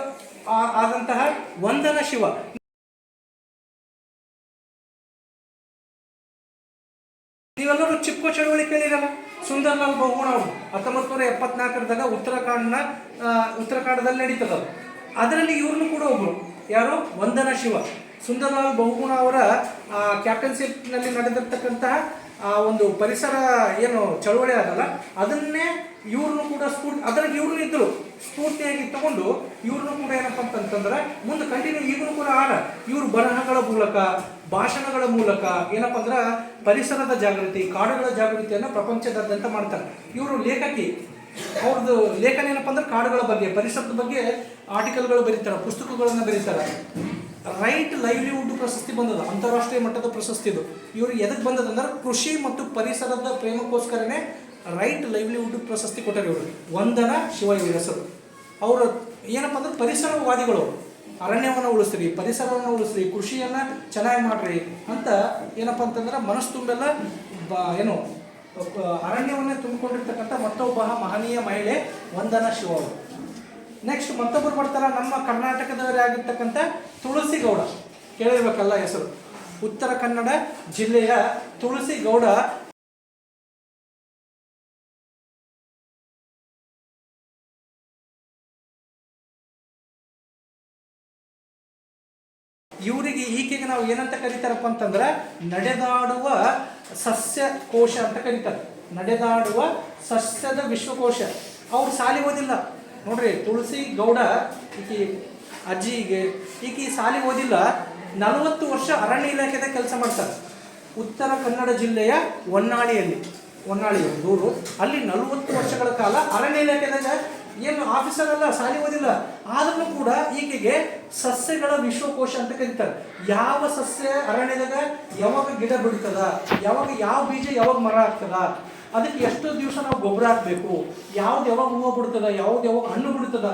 ಆದಂತಹ ವಂದನಾ ಶಿವ, ನೀವೆಲ್ಲರೂ ಚಿಪ್ಕೋ ಚಳವಳಿ ಕೇಳಿರಲ್ಲ, ಸುಂದರ್ಲಾಲ್ ಬಹುಗುಣ ಅವರು 1974 ಉತ್ತರಾಖಂಡದಲ್ಲಿ ನಡೀತದ. ಅದರಲ್ಲಿ ಇವ್ರನ್ನು ಕೂಡ ಒಬ್ಬರು, ಯಾರು? ವಂದನಾ ಶಿವ. ಸುಂದರ್ಲಾಲ್ ಬಹುಗುಣ ಅವರ ಕ್ಯಾಪ್ಟನ್ಶಿಪ್ನಲ್ಲಿ ನಡೆದಿರ್ತಕ್ಕಂತಹ ಒಂದು ಪರಿಸರ ಏನು ಚಳವಳಿ ಆಗಲ್ಲ, ಅದನ್ನೇ ಇವ್ರನ್ನು ಕೂಡ ಅದರಲ್ಲಿ ಇವ್ರನ್ನ ಇದ್ದರು ಸ್ಫೂರ್ತಿಯಾಗಿ ತಗೊಂಡು ಇವ್ರನ್ನೂ ಕೂಡ ಏನಪ್ಪ ಅಂತಂತಂದ್ರೆ ಮುಂದೆ ಕಂಟಿನ್ಯೂ ಈಗಲೂ ಕೂಡ ಇವರು ಬರಹಗಳ ಮೂಲಕ, ಭಾಷಣಗಳ ಮೂಲಕ ಏನಪ್ಪ ಅಂದ್ರೆ ಪರಿಸರದ ಜಾಗೃತಿ, ಕಾಡುಗಳ ಜಾಗೃತಿಯನ್ನು ಪ್ರಪಂಚದಾದ್ಯಂತ ಮಾಡ್ತಾರೆ. ಇವರು ಲೇಖಕಿ. ಅವ್ರದ್ದು ಲೇಖನ ಏನಪ್ಪ ಅಂದ್ರೆ ಕಾಡುಗಳ ಬಗ್ಗೆ, ಪರಿಸರದ ಬಗ್ಗೆ ಆರ್ಟಿಕಲ್ಗಳು ಬರೀತಾರೆ, ಪುಸ್ತಕಗಳನ್ನು ಬರೀತಾರೆ. ರೈಟ್ ಲೈವ್ಲಿಹುಡ್ ಪ್ರಶಸ್ತಿ ಬಂದದ, ಅಂತಾರಾಷ್ಟ್ರೀಯ ಮಟ್ಟದ ಪ್ರಶಸ್ತಿ ಇದು. ಇವರು ಎದಕ್ಕೆ ಬಂದದಂದ್ರೆ ಕೃಷಿ ಮತ್ತು ಪರಿಸರದ ಪ್ರೇಮಕ್ಕೋಸ್ಕರನೇ ರೈಟ್ ಲೈವ್ಲಿಹುಡ್ ಪ್ರಶಸ್ತಿ ಕೊಟ್ಟರು ಇವರು. ವಂದನಾ ಶಿವ ಇವ್ರ ಹೆಸರು. ಅವರು ಏನಪ್ಪ ಅಂದ್ರೆ ಪರಿಸರವಾದಿಗಳು. ಅರಣ್ಯವನ್ನು ಉಳಿಸ್ರಿ, ಪರಿಸರವನ್ನು ಉಳಿಸ್ರಿ, ಕೃಷಿಯನ್ನು ಚೆನ್ನಾಗಿ ಮಾಡ್ರಿ ಅಂತ ಏನಪ್ಪ ಅಂತಂದ್ರೆ ಮನಸ್ಸು ತುಂಬೆಲ್ಲ ಏನು ಅರಣ್ಯವನ್ನೇ ತುಂಬಿಕೊಂಡಿರ್ತಕ್ಕಂಥ ಮತ್ತೊಬ್ಬ ಮಹನೀಯ ಮಹಿಳೆ ವಂದನಾ ಶಿವ ಅವರು. ನೆಕ್ಸ್ಟ್ ಮತ್ತೊಬ್ಬರು ಬರ್ತಾರ, ನಮ್ಮ ಕರ್ನಾಟಕದವರೇ ಆಗಿರ್ತಕ್ಕಂಥ ತುಳಸಿ ಗೌಡ. ಕೇಳಿರ್ಬೇಕಲ್ಲ ಹೆಸರು. ಉತ್ತರ ಕನ್ನಡ ಜಿಲ್ಲೆಯ ತುಳಸಿ ಗೌಡ ಈಕೆಗೆ ನಾವು ಏನಂತ ಕರೀತಾರಪ್ಪ ಅಂತಂದ್ರೆ ನಡೆದಾಡುವ ಸಸ್ಯ ಕೋಶ ಅಂತ ಕರೀತಾರೆ. ನಡೆದಾಡುವ ಸಸ್ಯದ ವಿಶ್ವಕೋಶ. ಅವ್ರು ಸಾಲಿ ಓದಿಲ್ಲ ನೋಡ್ರಿ. ತುಳಸಿ ಗೌಡ ಈಕಿ ಅಜ್ಜಿಗೆ ಈಕಿ ಸಾಲಿ ಓದಿಲ್ಲ. 40 ವರ್ಷ ಅರಣ್ಯ ಇಲಾಖೆದ ಕೆಲಸ ಮಾಡ್ತಾರೆ. ಉತ್ತರ ಕನ್ನಡ ಜಿಲ್ಲೆಯ ಹೊನ್ನಾಳಿ ಊರು. ಅಲ್ಲಿ 40 ವರ್ಷಗಳ ಕಾಲ ಅರಣ್ಯ ಇಲಾಖೆದಾಗ ಏನು ಆಫೀಸರ್ ಅಲ್ಲ, ಸಾಲಿ ಓದಿಲ್ಲ. ಆದ್ರೂ ಕೂಡ ಈಕೆಗೆ ಸಸ್ಯಗಳ ವಿಶ್ವಕೋಶ ಅಂತ ಕರೀತಾರೆ. ಯಾವ ಸಸ್ಯ ಅರಣ್ಯದಾಗ ಯಾವಾಗ ಗಿಡ ಬಿಡ್ತದ, ಯಾವಾಗ ಯಾವ ಬೀಜ ಯಾವಾಗ ಮರ ಆಗ್ತದ, ಅದಕ್ಕೆ ಎಷ್ಟು ದಿವಸ ನಾವು ಗೊಬ್ಬರ ಹಾಕಬೇಕು, ಯಾವ್ದು ಯಾವಾಗ ಹೂವು ಬಿಡ್ತದ, ಯಾವ್ದು ಯಾವಾಗ ಹಣ್ಣು ಬಿಡ್ತದ,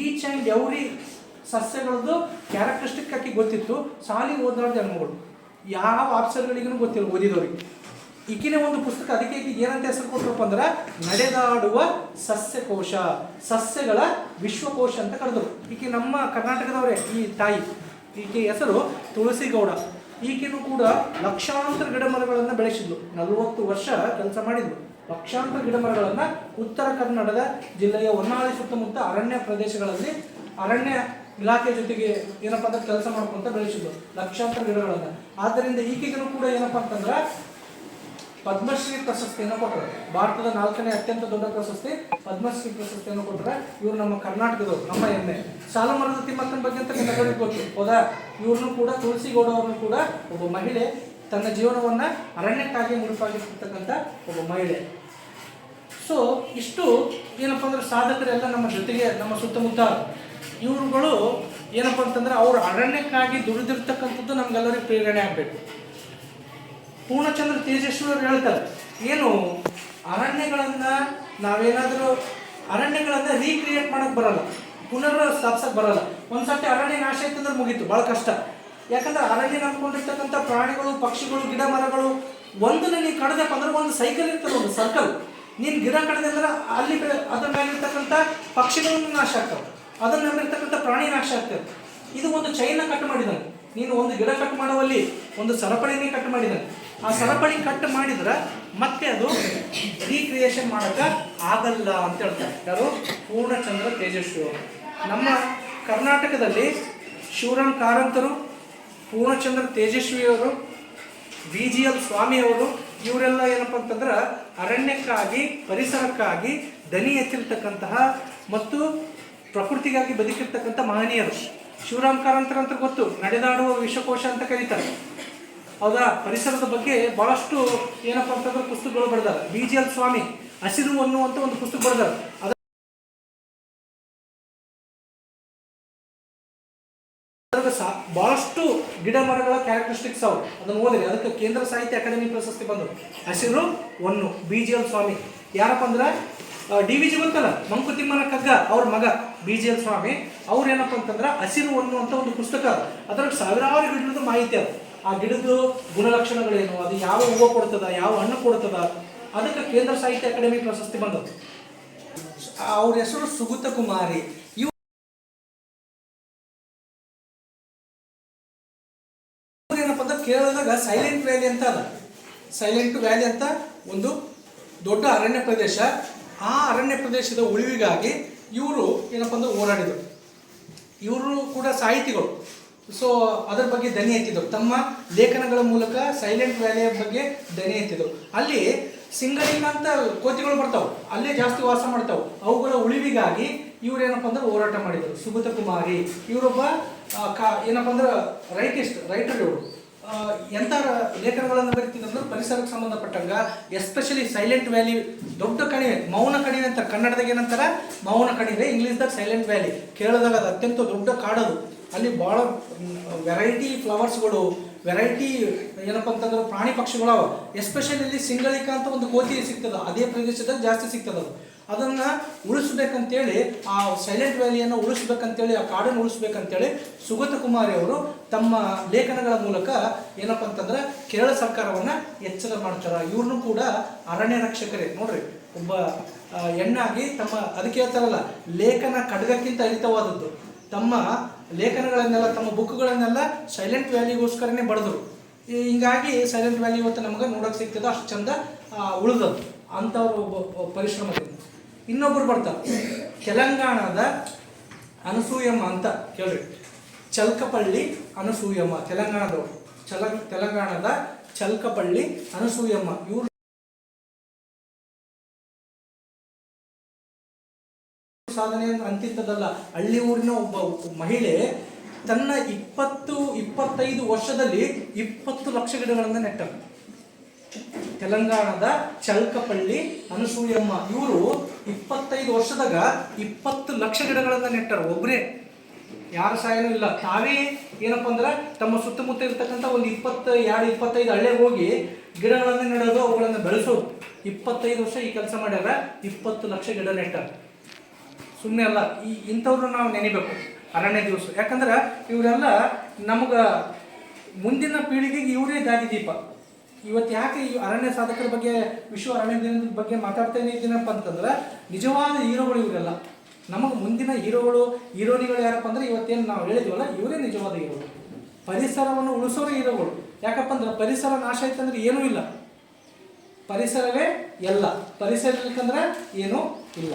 ಈಚ್ ಆ್ಯಂಡ್ ಎವ್ರಿ ಸಸ್ಯಗಳದ್ದು ಕ್ಯಾರೆಕ್ಟರಿಸ್ಟಿಕ್ ಆಗಿ ಗೊತ್ತಿತ್ತು. ಸಾಲಿ ಓದಾಡ ಜನ್ಮಗಳು ಯಾವ ಆಫೀಸರ್ಗಳಿಗೂ ಗೊತ್ತಿಲ್ಲ ಓದಿದವ್ರಿಗೆ. ಈಗಿನ ಒಂದು ಪುಸ್ತಕ, ಅದಕ್ಕೆ ಈಗ ಏನಂತ ಹೆಸರು ಕೊಟ್ಟರಪ್ಪ ಅಂದ್ರೆ ನಡೆದಾಡುವ ಸಸ್ಯಕೋಶ, ಸಸ್ಯಗಳ ವಿಶ್ವಕೋಶ ಅಂತ ಕರೆದರು. ಈಕೆ ನಮ್ಮ ಕರ್ನಾಟಕದವರೇ ಈ ತಾಯಿ. ಈಕೆ ಹೆಸರು ತುಳಸಿ ಗೌಡ. ಈಕೆನೂ ಕೂಡ ಲಕ್ಷಾಂತರ ಗಿಡ ಮರಗಳನ್ನು ಬೆಳೆಸಿದ್ಲು. 40 ವರ್ಷ ಕೆಲಸ ಮಾಡಿದ್ಲು. ಲಕ್ಷಾಂತರ ಗಿಡ ಮರಗಳನ್ನು ಉತ್ತರ ಕನ್ನಡದ ಜಿಲ್ಲೆಯ ಹೊನ್ನಾಳಿ ಸುತ್ತಮುತ್ತ ಅರಣ್ಯ ಪ್ರದೇಶಗಳಲ್ಲಿ ಅರಣ್ಯ ಇಲಾಖೆ ಜೊತೆಗೆ ಏನಪ್ಪ ಅಂದ್ರೆ ಕೆಲಸ ಮಾಡ್ಕೊಂತ ಬೆಳೆಸಿದ್ಲು ಲಕ್ಷಾಂತರ ಗಿಡಗಳನ್ನು. ಆದ್ದರಿಂದ ಈಕೆಗೂ ಕೂಡ ಏನಪ್ಪ ಅಂತಂದ್ರೆ ಪದ್ಮಶ್ರೀ ಪ್ರಶಸ್ತಿಯನ್ನು ಕೊಟ್ಟರು. ಭಾರತದ 4ನೇ ಅತ್ಯಂತ ದೊಡ್ಡ ಪ್ರಶಸ್ತಿ ಪದ್ಮಶ್ರೀ ಪ್ರಶಸ್ತಿಯನ್ನು ಕೊಟ್ಟರೆ. ಇವರು ನಮ್ಮ ಕರ್ನಾಟಕದವರು, ನಮ್ಮ ಹೆಮ್ಮೆ. ಸಾಲುಮರದ ತಿಮ್ಮಕ್ಕನ ಬಗ್ಗೆ ಅಂತ ಎಲ್ಲರಿಗೂ ಗೊತ್ತು ಹೌದಾ. ಇವ್ರನ್ನೂ ಕೂಡ ತುಳಸಿ ಗೌಡ ಅವ್ರನ್ನೂ ಕೂಡ ಒಬ್ಬ ಮಹಿಳೆ, ತನ್ನ ಜೀವನವನ್ನು ಅರಣ್ಯಕ್ಕಾಗಿ ಮುಡುಪಾಗಿರ್ತಕ್ಕಂಥ ಒಬ್ಬ ಮಹಿಳೆ. ಸೊ ಇಷ್ಟು ಏನಪ್ಪ ಅಂದ್ರೆ ಸಾಧಕರೆಲ್ಲ ನಮ್ಮ ಜೊತೆಗೆ, ನಮ್ಮ ಸುತ್ತಮುತ್ತ. ಇವರುಗಳು ಏನಪ್ಪ ಅಂತಂದ್ರೆ ಅವರು ಅರಣ್ಯಕ್ಕಾಗಿ ದುಡಿದಿರ್ತಕ್ಕಂಥದ್ದು ನಮ್ಗೆಲ್ಲರಿಗೂ ಪ್ರೇರಣೆ ಆಗಬೇಕು. ಪೂರ್ಣಚಂದ್ರ ತೇಜಸ್ವಿ ಅವರು ಹೇಳ್ತಾರೆ, ಏನು ಅರಣ್ಯಗಳನ್ನು ನಾವೇನಾದರೂ ಅರಣ್ಯಗಳನ್ನು ರೀಕ್ರಿಯೇಟ್ ಮಾಡೋಕ್ಕೆ ಬರಲ್ಲ, ಪುನರ್ ಸ್ಥಾಪಿಸಕ್ಕೆ ಬರಲ್ಲ. ಒಂದ್ಸತಿ ಅರಣ್ಯ ನಾಶ ಆಯ್ತಂದ್ರೆ ಮುಗೀತು, ಭಾಳ ಕಷ್ಟ. ಯಾಕಂದ್ರೆ ಅರಣ್ಯ ನಂಬ್ಕೊಂಡಿರ್ತಕ್ಕಂಥ ಪ್ರಾಣಿಗಳು, ಪಕ್ಷಿಗಳು, ಗಿಡ ಮರಗಳು ಒಂದನ್ನ ನೀವು ಕಡ್ದಪ್ಪ ಅಂದ್ರೆ ಒಂದು ಸೈಕಲ್ ಇರ್ತದೆ, ಒಂದು ಸರ್ಕಲ್. ನೀನು ಗಿಡ ಕಡ್ದಂದ್ರೆ ಅಲ್ಲಿ ಅದ್ರ ಮೇಲಿರ್ತಕ್ಕಂಥ ಪಕ್ಷಿಗಳನ್ನು ನಾಶ ಆಗ್ತವೆ, ಅದನ್ನ ಮೇಲಿರ್ತಕ್ಕಂಥ ಪ್ರಾಣಿ ನಾಶ ಆಗ್ತದೆ. ಇದು ಒಂದು ಚೈನ್ನ ಕಟ್ ಮಾಡಿದ್ದಾನೆ. ನೀನು ಒಂದು ಗಿಡ ಕಟ್ ಮಾಡುವಲ್ಲಿ ಒಂದು ಸರಪಳಿನೇ ಕಟ್ ಮಾಡಿದ್ದಾನೆ. ಆ ಸರಪಳಿ ಕಟ್ ಮಾಡಿದ್ರೆ ಮತ್ತೆ ಅದು ರೀಕ್ರಿಯೇಷನ್ ಮಾಡೋಕ್ಕೆ ಆಗಲ್ಲ ಅಂತ ಹೇಳ್ತಾರೆ ಯಾರು? ಪೂರ್ಣಚಂದ್ರ ತೇಜಸ್ವಿ ಅವರು. ನಮ್ಮ ಕರ್ನಾಟಕದಲ್ಲಿ ಶಿವರಾಮ್ ಕಾರಂತರು, ಪೂರ್ಣಚಂದ್ರ ತೇಜಸ್ವಿಯವರು, VGL ಸ್ವಾಮಿಯವರು, ಇವರೆಲ್ಲ ಏನಪ್ಪ ಅಂತಂದ್ರೆ ಅರಣ್ಯಕ್ಕಾಗಿ, ಪರಿಸರಕ್ಕಾಗಿ ದನಿ ಎತ್ತಿರ್ತಕ್ಕಂತಹ ಮತ್ತು ಪ್ರಕೃತಿಗಾಗಿ ಬದುಕಿರ್ತಕ್ಕಂಥ ಮಹನೀಯರು. ಶಿವರಾಮ್ ಕಾರಂತರ ಅಂತ ಗೊತ್ತು, ನಡೆದಾಡುವ ವಿಶ್ವಕೋಶ ಅಂತ ಕರೀತಾರೆ ಹೌದಾ. ಪರಿಸರದ ಬಗ್ಗೆ ಬಹಳಷ್ಟು ಏನಪ್ಪ ಅಂತಂದ್ರೆ ಪುಸ್ತಕಗಳು ಬರೆದಾರೆ. VGL ಸ್ವಾಮಿ ಹಸಿರು ಅನ್ನುವಂಥ ಒಂದು ಪುಸ್ತಕ ಬರೆದಾರೆ. ಬಹಳಷ್ಟು ಗಿಡ ಮರಗಳ ಕ್ಯಾರೆಕ್ಟರಿಸ್ಟಿಕ್ಸ್ ಅವು, ಅದನ್ನು ಓದಿರಿ. ಅದಕ್ಕೆ ಕೇಂದ್ರ ಸಾಹಿತ್ಯ ಅಕಾಡೆಮಿ ಪ್ರಶಸ್ತಿ ಬಂದರು. ಹಸಿರು ಒನ್ನು VGL ಸ್ವಾಮಿ. ಯಾರಪ್ಪ ಅಂದ್ರೆ DVG ಗೊತ್ತಲ್ಲ, ಮಂಕುತಿಮ್ಮನ ಕಗ್ಗ ಅವ್ರ ಮಗ VGL ಸ್ವಾಮಿ. ಅವ್ರು ಏನಪ್ಪ ಅಂತಂದ್ರೆ ಹಸಿರು ಒನ್ನು ಅಂತ ಒಂದು ಪುಸ್ತಕ, ಅದ್ರಾಗ ಸಾವಿರಾರು ಗಿಡದ ಮಾಹಿತಿ ಅದು. ಆ ಗಿಡದ ಗುಣಲಕ್ಷಣಗಳೇನು, ಅದು ಯಾವ ಹೂವು ಕೊಡ್ತದ, ಯಾವ ಹಣ್ಣು ಕೊಡ್ತದ, ಅದಕ್ಕೆ ಕೇಂದ್ರ ಸಾಹಿತ್ಯ ಅಕಾಡೆಮಿ ಪ್ರಶಸ್ತಿ ಬಂದದ್ದು. ಅವ್ರ ಹೆಸರು ಸುಗತ ಕುಮಾರಿ. ಏನಪ್ಪ ಅಂದ್ರೆ ಕೇರಳದಾಗ ಸೈಲೆಂಟ್ ವ್ಯಾಲಿ ಅಂತ ಅದ. ಸೈಲೆಂಟ್ ವ್ಯಾಲಿ ಅಂತ ಒಂದು ದೊಡ್ಡ ಅರಣ್ಯ ಪ್ರದೇಶ. ಆ ಅರಣ್ಯ ಪ್ರದೇಶದ ಉಳಿವಿಗಾಗಿ ಇವರು ಏನಪ್ಪ ಅಂದ್ರೆ ಹೋರಾಡಿದರು. ಇವರು ಕೂಡ ಸಾಹಿತಿಗಳು. ಸೊ ಅದರ ಬಗ್ಗೆ ದನಿ ಎತ್ತಿದ್ರು. ತಮ್ಮ ಲೇಖನಗಳ ಮೂಲಕ ಸೈಲೆಂಟ್ ವ್ಯಾಲಿಯ ಬಗ್ಗೆ ದನಿ ಎತ್ತಿದ್ರು. ಅಲ್ಲಿ ಸಿಂಗಳಿಕ ಅಂತ ಕೋತಿಗಳು ಬರ್ತಾವೆ, ಅಲ್ಲೇ ಜಾಸ್ತಿ ವಾಸ ಮಾಡ್ತಾವೆ. ಅವುಗಳ ಉಳಿವಿಗಾಗಿ ಇವ್ರು ಏನಪ್ಪ ಅಂದ್ರೆ ಹೋರಾಟ ಮಾಡಿದರು. ಸುಗತ ಕುಮಾರಿ ಇವರೊಬ್ಬ ಏನಪ್ಪ ಅಂದ್ರೆ ರೈಟರ್. ಇವರು ಎಂಥ ಲೇಖನಗಳನ್ನು ಬರೀತಿದ್ರು ಪರಿಸರಕ್ಕೆ ಸಂಬಂಧಪಟ್ಟಂಗ, ಎಸ್ಪೆಷಲಿ ಸೈಲೆಂಟ್ ವ್ಯಾಲಿ, ದೊಡ್ಡ ಕಣಿವೆ, ಮೌನ ಕಣಿವೆ ಅಂತ ಕನ್ನಡದಾಗ ಏನಂತಾರೆ ಮೌನ ಕಣಿವೆ, ಇಂಗ್ಲೀಷ್ದಾಗ ಸೈಲೆಂಟ್ ವ್ಯಾಲಿ. ಕೇರಳದಾಗ ಅದು ಅತ್ಯಂತ ದೊಡ್ಡ ಕಾಡದು. ಅಲ್ಲಿ ಭಾಳ ವೆರೈಟಿ ಫ್ಲವರ್ಸ್ಗಳು, ವೆರೈಟಿ ಏನಪ್ಪ ಅಂತಂದ್ರೆ ಪ್ರಾಣಿ ಪಕ್ಷಿಗಳು ಅವ. ಎಸ್ಪೆಷಲಿ ಇಲ್ಲಿ ಸಿಂಗಳಿಕ ಅಂತ ಒಂದು ಕೋತಿ ಸಿಗ್ತದೆ, ಅದೇ ಪ್ರದೇಶದಾಗ ಜಾಸ್ತಿ ಸಿಗ್ತದೆ. ಅದನ್ನು ಉಳಿಸ್ಬೇಕಂತೇಳಿ, ಆ ಸೈಲೆಂಟ್ ವ್ಯಾಲಿಯನ್ನು ಉಳಿಸ್ಬೇಕಂತೇಳಿ, ಆ ಕಾಡನ್ನು ಉಳಿಸ್ಬೇಕಂತೇಳಿ ಸುಗತ ಕುಮಾರಿ ಅವರು ತಮ್ಮ ಲೇಖನಗಳ ಮೂಲಕ ಏನಪ್ಪ ಅಂತಂದ್ರೆ ಕೇರಳ ಸರ್ಕಾರವನ್ನು ಎಚ್ಚರ ಮಾಡ್ತಾರೆ. ಇವ್ರನ್ನೂ ಕೂಡ ಅರಣ್ಯ ರಕ್ಷಕರೇ ನೋಡ್ರಿ. ಒಬ್ಬ ಹೆಣ್ಣಾಗಿ ತಮ್ಮ ಅದಕ್ಕೆ ಹೇಳ್ತಾರಲ್ಲ, ಲೇಖನ ಖಡ್ಗಕ್ಕಿಂತ ಹರಿತವಾದದ್ದು. ತಮ್ಮ ಲೇಖನಗಳನ್ನೆಲ್ಲ, ತಮ್ಮ ಬುಕ್ಗಳನ್ನೆಲ್ಲ ಸೈಲೆಂಟ್ ವ್ಯಾಲಿಗೋಸ್ಕರನೇ ಬರೆದರು. ಹಿಂಗಾಗಿ ಸೈಲೆಂಟ್ ವ್ಯಾಲಿ ಇವತ್ತು ನಮಗೆ ನೋಡೋಕೆ ಸಿಗ್ತದೆ, ಅಷ್ಟು ಚಂದ ಉಳಿದದ್ದು ಅಂಥವ್ರು ಪರಿಶ್ರಮದಿಂದ. ಇನ್ನೊಬ್ಬರು ಬರ್ತಾರೆ, ತೆಲಂಗಾಣದ ಅನಸೂಯಮ್ಮ ಅಂತ ಕೇಳ್ರಿ. ಚಲ್ಕಪಳ್ಳಿ ಅನಸೂಯಮ್ಮ, ತೆಲಂಗಾಣದವರು, ತೆಲಂಗಾಣದ ಚಲ್ಕಪಳ್ಳಿ ಅನಸೂಯಮ್ಮ. ಇವರು ಸಾಧನೆ ಅಂತಿದ್ದದಲ್ಲ. ಹಳ್ಳಿ ಊರಿನ ಒಬ್ಬ ಮಹಿಳೆ ತನ್ನ 25 ವರ್ಷದಲ್ಲಿ 20 ಲಕ್ಷ ಗಿಡಗಳನ್ನು ನೆಟ್ಟರು. ತೆಲಂಗಾಣದ ಚಲ್ಕಪಳ್ಳಿ ಅನಸೂಯಮ್ಮ ಇವರು 25 ವರ್ಷದಾಗ 20 ಲಕ್ಷ ಗಿಡಗಳನ್ನು ನೆಟ್ಟರು. ಒಬ್ಬರೇ, ಯಾರ ಸಹಾಯನೂ ಇಲ್ಲ. ತಾವೇ ಏನಪ್ಪ ಅಂದ್ರೆ ತಮ್ಮ ಸುತ್ತಮುತ್ತ ಇರ್ತಕ್ಕಂಥ ಒಂದು 22-25 ಹಳ್ಳಿಗೆ ಹೋಗಿ ಗಿಡಗಳನ್ನು ನೆಡೋದು, ಅವುಗಳನ್ನು ಬೆಳೆಸೋದು. 25 ವರ್ಷ ಈ ಕೆಲಸ ಮಾಡ್ಯಾರ, 20 ಲಕ್ಷ ಗಿಡ ನೆಟ್ಟಾರ. ಸುಮ್ಮನೆ ಅಲ್ಲ, ಇಂಥವ್ರನ್ನ ನಾವು ನೆನಿಬೇಕು ಅರಣ್ಯ ದಿವಸ. ಯಾಕಂದ್ರೆ ಇವರೆಲ್ಲ ನಮ್ಗೆ ಮುಂದಿನ ಪೀಳಿಗೆಗೆ ಇವರೇ ದಾರಿದೀಪ. ಇವತ್ತು ಯಾಕೆ ಈ ಅರಣ್ಯ ಸಾಧಕರ ಬಗ್ಗೆ, ವಿಶ್ವ ಅರಣ್ಯ ದಿನದ ಬಗ್ಗೆ ಮಾತಾಡ್ತಾನೆ ಇದ್ದೀನಪ್ಪ ಅಂತಂದ್ರೆ, ನಿಜವಾದ ಹೀರೋಗಳು ಇವರೆಲ್ಲ. ನಮಗೆ ಮುಂದಿನ ಹೀರೋನಿಗಳು ಯಾರಪ್ಪ ಅಂದ್ರೆ ಇವತ್ತೇನು ನಾವು ಹೇಳಿದ್ವಲ್ಲ, ಇವರೇ ನಿಜವಾದ ಹೀರೋಗಳು. ಪರಿಸರವನ್ನು ಉಳಿಸೋರೇ ಹೀರೋಗಳು. ಯಾಕಪ್ಪ ಅಂದ್ರೆ ಪರಿಸರ ನಾಶ ಆಯ್ತಂದ್ರೆ ಏನೂ ಇಲ್ಲ, ಪರಿಸರವೇ ಎಲ್ಲ. ಪರಿಸರ ಇರ್ಬೇಕಂದ್ರೆ ಏನೂ ಇಲ್ಲ.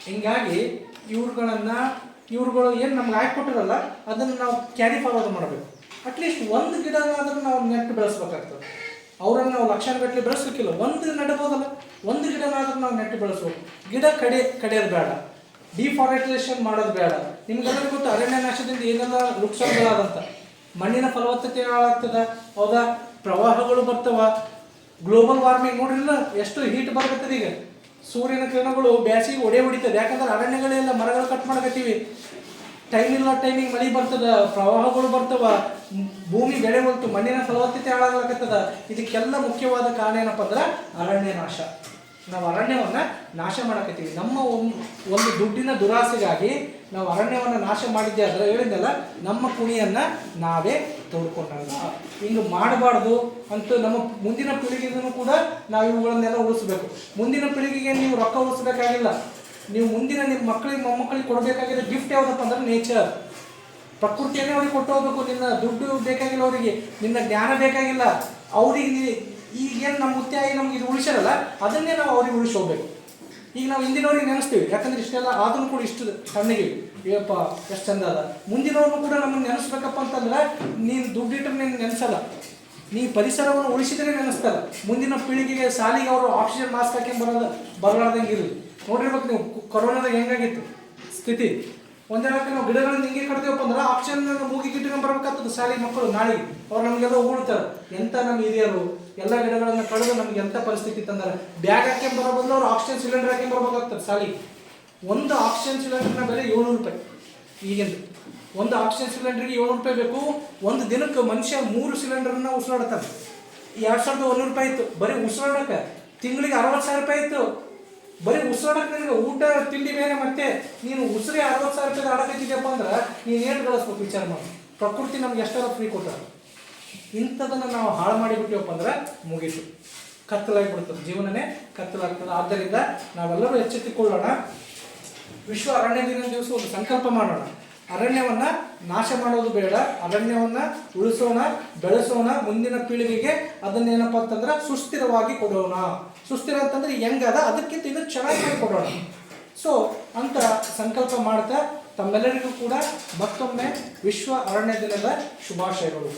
ಹಿಂಗಾಗಿ ಇವ್ರುಗಳು ಏನು ನಮ್ಗೆ ಹಾಕಿಕೊಟ್ಟಿರಲ್ಲ, ಅದನ್ನು ನಾವು ಕ್ಯಾರಿ ಫಾರ್ವರ್ಡ್ ಮಾಡಬೇಕು. ಅಟ್ಲೀಸ್ಟ್ ಒಂದು ಗಿಡನಾದ್ರೂ ನಾವು ನೆಟ್ಟು ಬೆಳೆಸ್ಬೇಕಾಗ್ತದೆ. ಅವ್ರನ್ನ ನಾವು ಲಕ್ಷಾನುಗಟ್ಟಲೆ ಬೆಳೆಸೋಕ್ಕಿಲ್ಲ, ಒಂದು ನೆಡ್ಬೋದಲ್ಲ, ಒಂದು ಗಿಡನಾದ್ರೂ ನಾವು ನೆಟ್ಟು ಬೆಳೆಸ್ಬೇಕು. ಗಿಡ ಕಡಿಯೋದು ಬೇಡ, ಡಿಫಾರೆಸ್ಟೇಷನ್ ಮಾಡೋದು ಬೇಡ. ನಿಮ್ಗೆಲ್ಲರಿಗೂ ಗೊತ್ತು ಅರಣ್ಯ ನಾಶದಿಂದ ಏನೆಲ್ಲ ನುಕ್ಸಾನ್ಗಳಾದಂತ. ಮಣ್ಣಿನ ಫಲವತ್ತತೆ ಹಾಳಾಗ್ತದೆ, ಹೌದಾ, ಪ್ರವಾಹಗಳು ಬರ್ತವ, ಗ್ಲೋಬಲ್ ವಾರ್ಮಿಂಗ್ ನೋಡ್ರಿಲ್ಲ ಎಷ್ಟು ಹೀಟ್ ಬರ್ತದೆ. ಈಗ ಸೂರ್ಯನ ಕಿರಣಗಳು ಬ್ಯಾಸಿಗೆ ಹೊಡಿತದೆ. ಯಾಕಂದ್ರೆ ಅರಣ್ಯಗಳೆಲ್ಲ ಮರಗಳು ಕಟ್ ಮಾಡಕತ್ತೀವಿ. ಟೈಮ್ ಇಲ್ಲ ಟೈಮಿಗೆ ಮಳೆ ಬರ್ತದ, ಪ್ರವಾಹಗಳು ಬರ್ತವ, ಭೂಮಿ ಬೆಳೆ ಬಂತು, ಮಣ್ಣಿನ ಫಲವತ್ತತೆ ಹಾಳಾಗಕತ್ತದ. ಇದಕ್ಕೆಲ್ಲ ಮುಖ್ಯವಾದ ಕಾರಣ ಏನಪ್ಪ ಅಂದ್ರೆ ಅರಣ್ಯ ನಾಶ. ನಾವು ಅರಣ್ಯವನ್ನು ನಾಶ ಮಾಡಕತ್ತೀವಿ. ನಮ್ಮ ಒಂದು ದುಡ್ಡಿನ ದುರಾಸೆಗಾಗಿ ನಾವು ಅರಣ್ಯವನ್ನು ನಾಶ ಮಾಡಿದ್ದೆ ಆದರೆ ಹೇಳಿದ್ದಲ್ಲ, ನಮ್ಮ ಕುಣಿಯನ್ನು ನಾವೇ ತೋಡ್ಕೊಂಡಲ್ಲ. ಹಿಂಗೆ ಮಾಡಬಾರ್ದು ಅಂತ ನಮ್ಮ ಮುಂದಿನ ಪೀಳಿಗೆಗೂ ಕೂಡ ನಾವು ಇವುಗಳನ್ನೆಲ್ಲ ಉಳಿಸ್ಬೇಕು. ಮುಂದಿನ ಪೀಳಿಗೆಗೆ ನೀವು ರೊಕ್ಕ ಉಳಿಸ್ಬೇಕಾಗಿಲ್ಲ, ನೀವು ಮುಂದಿನ ನಿಮ್ಮ ಮಕ್ಕಳಿಗೆ ಮೊಮ್ಮಕ್ಕಳಿಗೆ ಕೊಡಬೇಕಾಗಿರೋ ಗಿಫ್ಟ್ ಯಾವುದಪ್ಪ ಅಂದ್ರೆ ನೇಚರ್, ಪ್ರಕೃತಿಯನ್ನೇ ಅವ್ರಿಗೆ ಕೊಟ್ಟು ಹೋಗ್ಬೇಕು. ನಿನ್ನ ದುಡ್ಡು ಬೇಕಾಗಿಲ್ಲ ಅವರಿಗೆ, ನಿನ್ನ ಜ್ಞಾನ ಬೇಕಾಗಿಲ್ಲ ಅವ್ರಿಗೆ. ಈಗೇನು ನಮ್ಮ ಮುತ್ತಾಗಿ ನಮ್ಗೆ ಇದು ಉಳಿಸಿರಲ್ಲ, ಅದನ್ನೇ ನಾವು ಅವ್ರಿಗೆ ಉಳಿಸಿ ಹೋಗ್ಬೇಕು. ಈಗ ನಾವು ಹಿಂದಿನವ್ರಿಗೆ ನೆನೆಸ್ತೀವಿ, ಯಾಕಂದ್ರೆ ಇಷ್ಟೆಲ್ಲ ಆದ್ರೂ ಕೂಡ ಇಷ್ಟು ಕಣ್ಣಿಗೆ ಏಪ್ಪ ಎಷ್ಟು ಚಂದ ಅದ. ಮುಂದಿನವ್ರನ್ನೂ ಕೂಡ ನಮ್ಮನ್ನು ನೆನೆಸ್ಬೇಕಪ್ಪ ಅಂತಂದ್ರೆ ನೀನು ದುಡ್ಡಿಟ್ಟರೆ ನೀನು ನೆನೆಸಲ್ಲ, ನೀ ಪರಿಸರವನ್ನು ಉಳಿಸಿದ್ರೆ ನೆನೆಸ್ತಾರೆ. ಮುಂದಿನ ಪೀಳಿಗೆಗೆ ಸಾಲಿಗೆ ಅವರು ಆಕ್ಸಿಜನ್ ಮಾಸ್ಕ್ ಹಾಕಿ ಬರಲಾರ್ದಂಗೆ ಇರಲಿ. ನೋಡಿರ್ಬೇಕು ನೀವು ಕೊರೋನಾದಾಗ ಹೆಂಗಾಗಿತ್ತು ಸ್ಥಿತಿ. ಒಂದೇ ನಾವು ಗಿಡಗಳನ್ನು ಹಿಂಗೆ ಕಡ್ತೀವಪ್ಪ ಅಂದ್ರೆ ಆಕ್ಸಿಜನ್ ಮೂಗಿ ಗಿಟ್ಟಕೊಂಡು ಬರ್ಬೇಕಾಗ್ತದೆ ಶಾಲೆಗೆ ಮಕ್ಕಳು. ನಾಳೆಗೆ ಅವ್ರು ನಮಗೆಲ್ಲ ಹೋಗ್ಬಿಡ್ತಾರೆ. ಎಂಥ ನಮ್ಮ ಹಿರಿಯರು ಎಲ್ಲ ಗಿಡಗಳನ್ನು ಕಳೆದು ನಮ್ಗೆ ಎಂಥ ಪರಿಸ್ಥಿತಿ ತಂದರೆ, ಬ್ಯಾಗ್ ಹಾಕಿ ಬರೋ ಬದಲು ಅವ್ರು ಆಕ್ಸಿಜನ್ ಸಿಲಿಂಡರ್ ಹಾಕಿ ಬರ್ಬೇಕಾಗ್ತದೆ ಶಾಲೆಗೆ. ಒಂದು ಆಕ್ಸಿಜನ್ ಸಿಲಿಂಡರ್ನ ಬೆಲೆ 700 ರೂಪಾಯಿ. ಈಗಿಂದು ಒಂದು ಆಕ್ಸಿಜನ್ ಸಿಲಿಂಡರ್ಗೆ 700 ರೂಪಾಯಿ ಬೇಕು. ಒಂದು ದಿನಕ್ಕೆ ಮನುಷ್ಯ 3 ಸಿಲಿಂಡರ್ನ ಉಸಿರಾಡ್ತಾನೆ. 2100 ರೂಪಾಯಿ ಇತ್ತು ಬರೀ ಉಸಿರಾಡೋಕೆ. ತಿಂಗಳಿಗೆ 60,000 ರೂಪಾಯಿ ಇತ್ತು ಬರೀ ಉಸಿರಾಡಕ್ಕೆ. ನಿನಗೆ ಊಟ ತಿಂಡಿ ಬೇರೆ, ಮತ್ತೆ ನೀನು ಉಸಿರೇ 60,000 ರೂಪಾಯಿ ಆಡಕತ್ತಿದ್ಯಪ್ಪ ಅಂದ್ರೆ ನೀನು ಏನು ಗಳಿಸ್ಬೇಕು ವಿಚಾರ ಮಾಡಿ. ಪ್ರಕೃತಿ ನಮ್ಗೆ ಎಷ್ಟೆಲ್ಲ ಫ್ರೀ ಕೊಟ್ಟಾರೆ. ಇಂಥದನ್ನು ನಾವು ಹಾಳು ಮಾಡಿಬಿಟ್ಟಿವಪ್ಪ ಅಂದ್ರೆ ಮುಗೀತು, ಕತ್ತಲಾಗಿಬಿಡ್ತದೆ, ಜೀವನನೇ ಕತ್ತಲಾಗ್ತದೆ. ಆದ್ದರಿಂದ ನಾವೆಲ್ಲರೂ ಎಚ್ಚೆತ್ತುಕೊಳ್ಳೋಣ. ವಿಶ್ವ ಅರಣ್ಯ ದಿನ ದಿವಸ ಒಂದು ಸಂಕಲ್ಪ ಮಾಡೋಣ. ಅರಣ್ಯವನ್ನು ನಾಶ ಮಾಡೋದು ಬೇಡ, ಅರಣ್ಯವನ್ನು ಉಳಿಸೋಣ, ಬೆಳೆಸೋಣ. ಮುಂದಿನ ಪೀಳಿಗೆಗೆ ಅದನ್ನೇನಪ್ಪ ಅಂತಂದ್ರೆ ಸುಸ್ಥಿರವಾಗಿ ಕೊಡೋಣ. ಸುಸ್ಥಿರ ಅಂತಂದ್ರೆ ಹೆಂಗದ ಅದಕ್ಕಿಂತ ಇನ್ನೂ ಚೆನ್ನಾಗಿ ಕೊಡೋಣ. ಸೊ ಅಂತ ಸಂಕಲ್ಪ ಮಾಡ್ತಾ ತಮ್ಮೆಲ್ಲರಿಗೂ ಕೂಡ ಮತ್ತೊಮ್ಮೆ ವಿಶ್ವ ಅರಣ್ಯ ದಿನದ ಶುಭಾಶಯಗಳು.